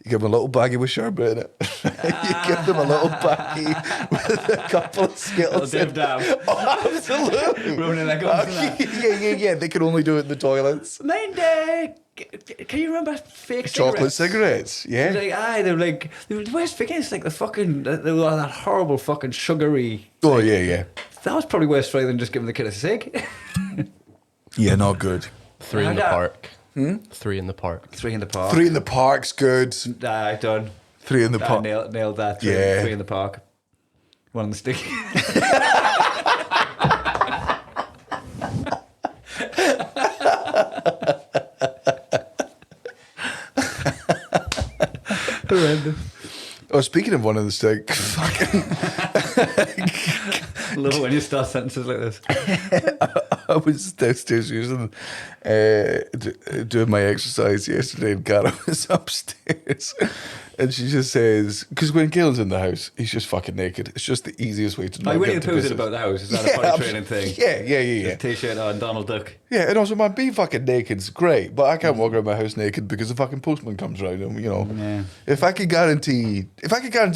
You give them a little baggie with sherbet in it. You give them a little baggie with a couple of Skittles. Little dib dab. Oh, absolutely. Ruining their gums and that. Yeah. They can only do it in the toilets. Mind, can you remember fake Chocolate cigarettes? cigarettes, yeah. They're like, the worst thing is like the fucking, they were that horrible fucking sugary. Oh, yeah. That was probably worse for you than just giving the kid a cig. Yeah, not good. 3 in the park. 3 in the park. 3 in the park. 3 in the park's good. Done. 3 in the I park. nailed that. Yeah. 3 in the park. 1 on the stick. Horrendous. Oh, speaking of 1 on the stick, fucking. I love it when you start sentences like this. I was downstairs using doing my exercise yesterday, and Cara was upstairs, and she just says, because when Galen's in the house, he's just fucking naked. It's just the easiest way to know. Winnie the Pooh's it about the house. Is that a potty training thing? Yeah. T-shirt on, Donald Duck. Yeah, and also, man, being fucking naked's great, but I can't walk around my house naked because the fucking postman comes around, and Yeah. if I could guarantee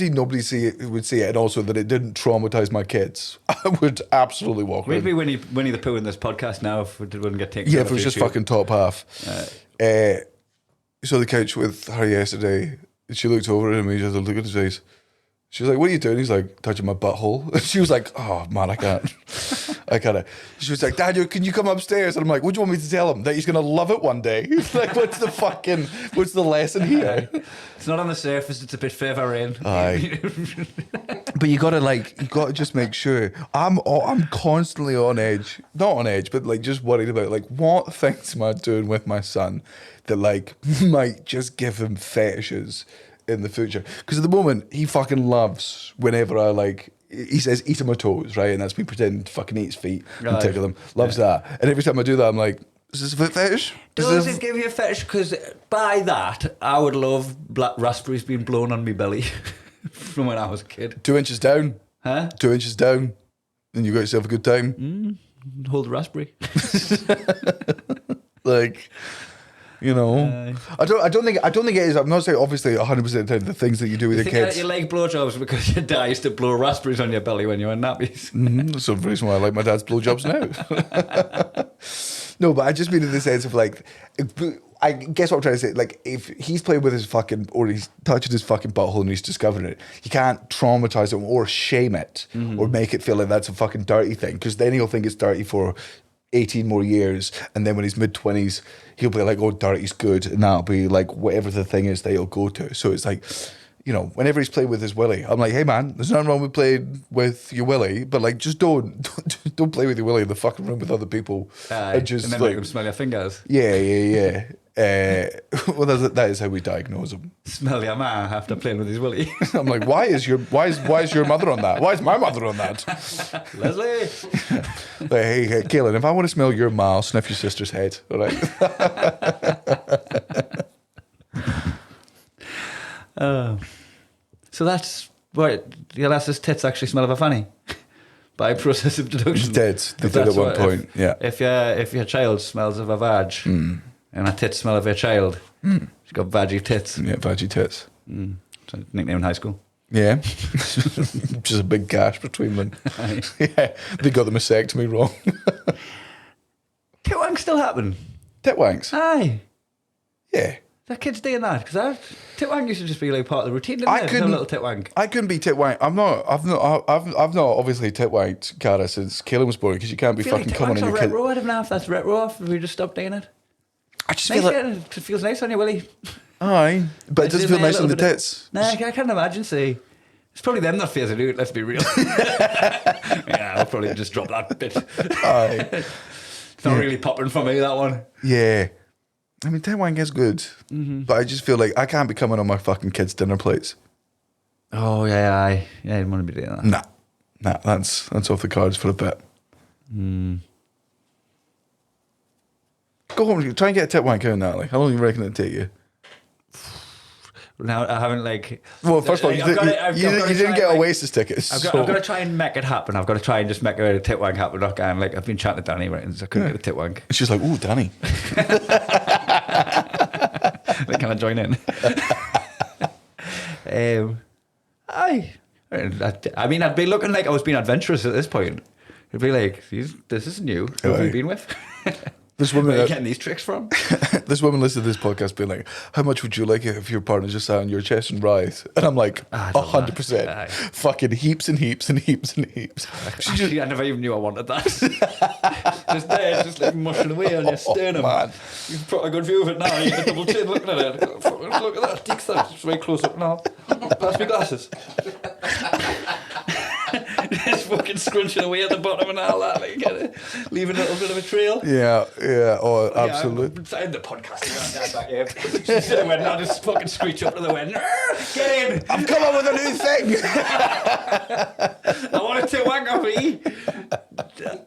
nobody would see it, and also that it didn't traumatize my kids, I would absolutely walk around. We'd be Winnie the Pooh in this podcast now if we wouldn't get taken. Yeah, off if it was just YouTube. fucking top half. So the couch with her yesterday, and she looked over at him, and he just looked at his face. She was like, "What are you doing?" He's like, "Touching my butthole." And she was like, "Oh man, I can't. I can't." She was like, "Daniel, can you come upstairs?" And I'm like, "What do you want me to tell him? That he's gonna love it one day?" Like, what's the lesson here? It's not on the surface. It's a bit further in. Aye. But you gotta just make sure. I'm constantly on edge, not on edge, but like just worried about like what things am I doing with my son that like might just give him fetishes in the future. Because at the moment he fucking loves whenever I like. He says eat him my toes, right, and that's me pretending to fucking eat his feet and tickle them. Loves that, and every time I do that, I'm like, is this a foot fetish? Does it give you a fetish? Because by that, I would love black raspberries being blown on me belly from when I was a kid. 2 inches down, Huh? 2 inches down, and you got yourself a good time. Hold the raspberry. Like, I don't think it is. I'm not saying obviously 100% of the things that you do with You your think kids. you like blowjobs because your dad used to blow raspberries on your belly when you were in nappies. That's the reason why I like my dad's blowjobs now. No, but I just mean in the sense of like, I guess what I'm trying to say, like, if he's playing with his fucking, or he's touching his fucking butthole and he's discovering it, you can't traumatize him or shame it or make it feel like that's a fucking dirty thing, because then he'll think it's dirty for 18 more years, and then when he's mid-20s, he'll be like, oh, dirty's good, and that'll be like whatever the thing is that he'll go to. So it's like, whenever he's playing with his willy, I'm like, hey man, there's nothing wrong with playing with your willy, but like, just don't play with your willy in the fucking room with other people. And then like, make them smell your fingers. Yeah. Well, that is how we diagnose him. Smell your ma after playing with his willy. I'm like, why is your mother on that? Why is my mother on that? Leslie. Like, hey, Kaelin, if I want to smell your ma, I'll sniff your sister's head. All right. So that's what your lass's tits actually smell of a fanny by process of deduction. They did at one point. Yeah. If your child smells of a vag and a tit smell of your child, she's got vaggy tits. Yeah, vaggy tits. It's a nickname in high school. Yeah. Just a big gash between them. Aye. Yeah. They got the mastectomy wrong. Tit wank still happen. Tit wanks. Aye. Yeah. That kid's doing that because tit wank used to just be like part of the routine. Didn't it? No little tit wank. I couldn't be tit wank. I've not obviously tit wanked Cara since Kaelin was born, because you can't be I feel fucking like coming tit on wank's your a kid. retro. I don't know if that's retro. If we just stopped doing it. I just Nice, feel like, it feels nice on your willy. aye, but it doesn't feel nice on the tits. Nah, I can't imagine. See, it's probably them that fears it out. Let's be real. Yeah, I'll probably just drop that bit. Aye. It's not really popping for me, that one. Yeah. I mean, tit wank is good, but I just feel like I can't be coming on my fucking kids' dinner plates. Oh yeah, I didn't want to be doing that. Nah, that's off the cards for a bit. Go home, try and get a tit wank out, Natalie. How long do you reckon it'd take you? Now I haven't like. Well, first of all, you didn't get Oasis tickets. I've got to try and make it happen. I've got to try and just make a tit wank happen. And like I've been chatting to Danny, right, and so I couldn't get a tit wank. And she's like, "Ooh, Danny." Like, can I join in? I mean, I'd be looking like I was being adventurous at this point. It'd be like, this is new. Who have you been with? This woman, Where are you getting these tricks from? this woman listened to this podcast being like, how much would you like it if your partner just sat on your chest and writhed? And I'm like, 100%. Fucking heaps and heaps and heaps and heaps. Actually, I never even knew I wanted that. Just there, just like mushing away on your sternum. Man. You've got a good view of it now. You get double chin looking at it. Look at that. Deeks that. It's way close up now. Pass me glasses. Just fucking scrunching away at the bottom and all that. Like, get it, leaving a little bit of a trail. Yeah. Oh, absolutely. Yeah, I'm the podcasting back here. She's to the wedding. I'll just fucking screech up to the wedding. Get in. I've come up with a new thing. I want a tit wank off me.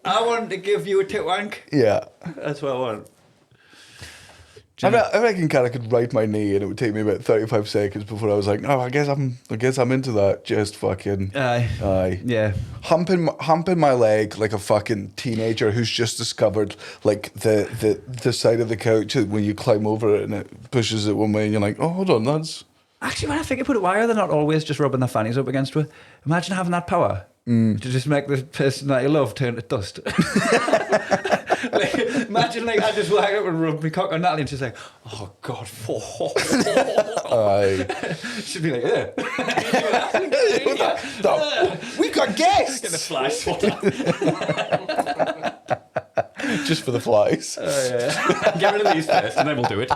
I want to give you a tit wank. Yeah. That's what I want. I reckon kind of could write my knee and it would take me about 35 seconds before I was like, no, I guess I'm into that. Just fucking aye. Yeah. Humping my leg like a fucking teenager who's just discovered like the side of the couch when you climb over it and it pushes it one way and you're like, oh, hold on, that's... Actually, when I think about it, why are they not always just rubbing their fannies up against her? Imagine having that power to just make the person that you love turn to dust. Like, imagine like I just walk up and rub my cock on Natalie and she's like, oh God, she'd be like, yeah. We got guests. Get the flies just for the flies. Yeah. Get rid of these first and then we'll do it.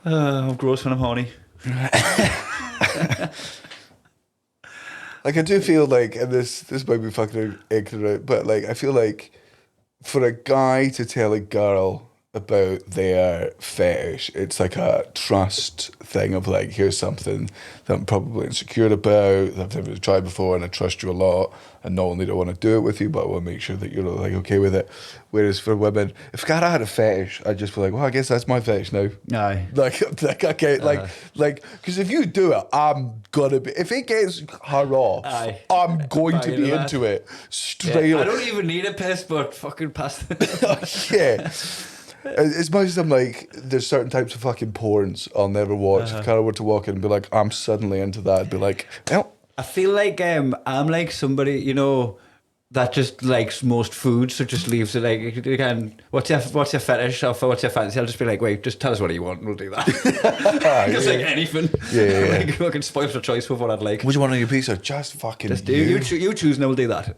I'm gross when I'm horny. Like I do feel like, and this might be fucking ignorant, but like I feel like for a guy to tell a girl about their fetish, it's like a trust thing of like, here's something that I'm probably insecure about, that I've never tried before, and I trust you a lot, and not only do I want to do it with you, but I want to make sure that you're like okay with it. Whereas for women, if Cara had a fetish, I'd just be like, well, I guess that's my fetish now. Aye. Like okay, like because if you do it, I'm gonna be. If it gets her off, I'm going to be into it straight. I don't even need a piss, but fucking pass. Yeah. As much as I'm like, there's certain types of fucking porns I'll never watch. If Cara were to walk in and be like, I'm suddenly into that, I'd be like, well. I feel like I'm like somebody, you know, that just likes most foods, so just leaves it like, again, what's your fetish or what's your fancy? I'll just be like, wait, just tell us what you want and we'll do that. Because like anything. Yeah. Like fucking spoil for choice with what I'd like. What do you want on your pizza? Just fucking just do you choose and we'll do that.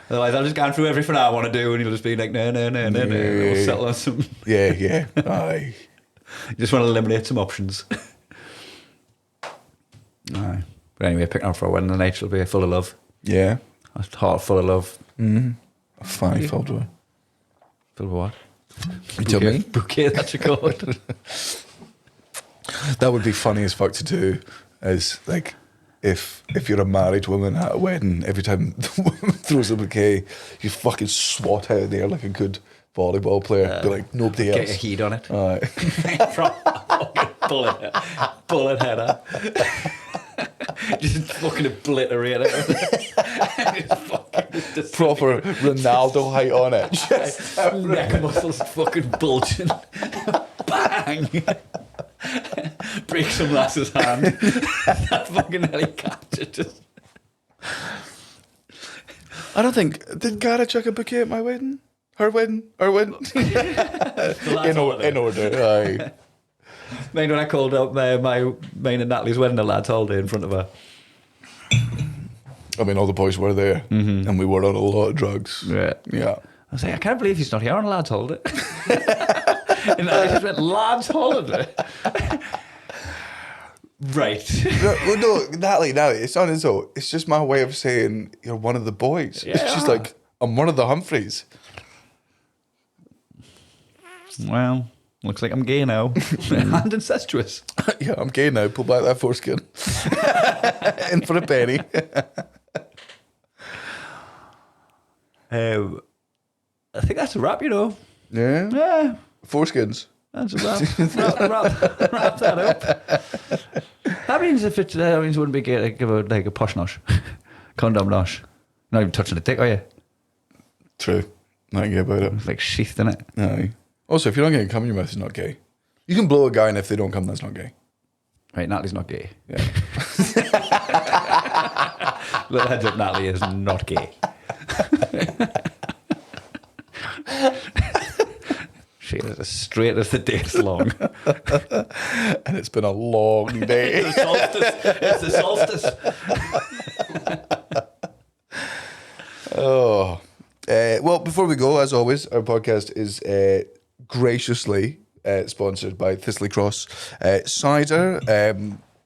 Otherwise I'll just go through everything I want to do and you'll just be like, no. We'll settle on some. Yeah. Aye. You just want to eliminate some options. Aye. But anyway, picking up for a wedding tonight, she'll be full of love. Yeah. A heart full of love. Mm-hmm. A fanny filled with. Full of what? You tell me. Bouquet, that's a code. That would be funny as fuck to do. As like, if you're a married woman at a wedding, every time the woman throws a bouquet, you fucking swat out of there like a good volleyball player. Be like, nobody else. Get your heat on it. Aye. bullet header. Just fucking obliterate it. Proper Ronaldo height on it. Just neck muscles fucking bulging. Bang! Break some lass's hand. That fucking helicopter just. I don't think. Did Cara chuck a bouquet at my wedding? Her wedding? Our wedding? In order. Aye. When I called up mine and Natalie's wedding, the lads holiday in front of her. I mean, all the boys were there, and we were on a lot of drugs. Yeah. I was like, I can't believe he's not here on a lads holiday. And I just went, lads holiday? Right. No, Natalie, it's not as though. It's just my way of saying you're one of the boys. Yeah. It's just like, I'm one of the Humphries. Well... Looks like I'm gay now. And incestuous. Yeah, I'm gay now. Pull back that foreskin. In for a penny. I think that's a wrap, you know. Yeah? Yeah. Foreskins. That's a wrap. wrap that up. That means if it wouldn't be gay to give a posh nosh. Condom nosh. Not even touching the dick, are you? True. Not gay about it. It's like sheathed in it. Aye. Also, if you're not getting cum in your mouth, it's not gay. You can blow a guy, and if they don't come, that's not gay. Right, Natalie's not gay. Yeah. Little heads up, Natalie is not gay. She is as straight as the day's long. And it's been a long day. It's the solstice. Oh. Well, before we go, as always, our podcast is graciously sponsored by Thistley Cross cider.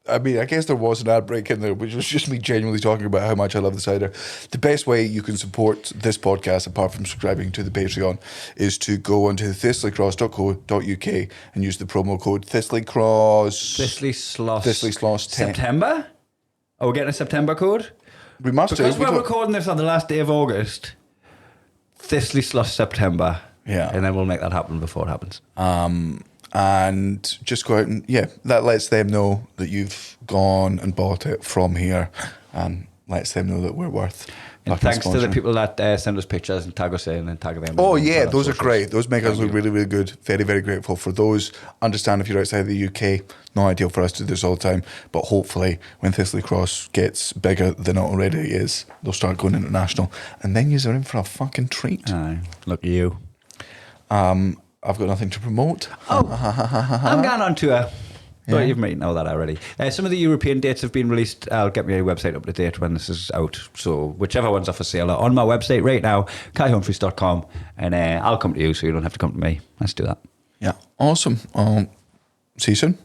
I mean, I guess there was an ad break in there, which was just me genuinely talking about how much I love the cider. The best way you can support this podcast, apart from subscribing to the Patreon, is to go onto thistleycross.co.uk and use the promo code ThistleyCross. Thistley Sloss 10. September? Are we getting a September code? We must Because do. we're recording this on the last day of August. Thistley Sloss September. Yeah. And then we'll make that happen before it happens. And just go out and, that lets them know that you've gone and bought it from here and lets them know that we're worth. And thanks to the people that send us pictures and tag us in and tag them. Oh, yeah, those are great. Those make us look really, really good. Very, very grateful for those. Understand if you're outside the UK, not ideal for us to do this all the time, but hopefully when Thistley Cross gets bigger than it already is, they'll start going international. And then you're in for a fucking treat. Aye, look at you. I've got nothing to promote. I'm going on tour. But you might know that already. Some of the European dates have been released. I'll get my website up to date when this is out. So whichever ones are for sale are on my website right now, kaihumphries.com, and I'll come to you so you don't have to come to me. Let's do that. Yeah, awesome. See you soon.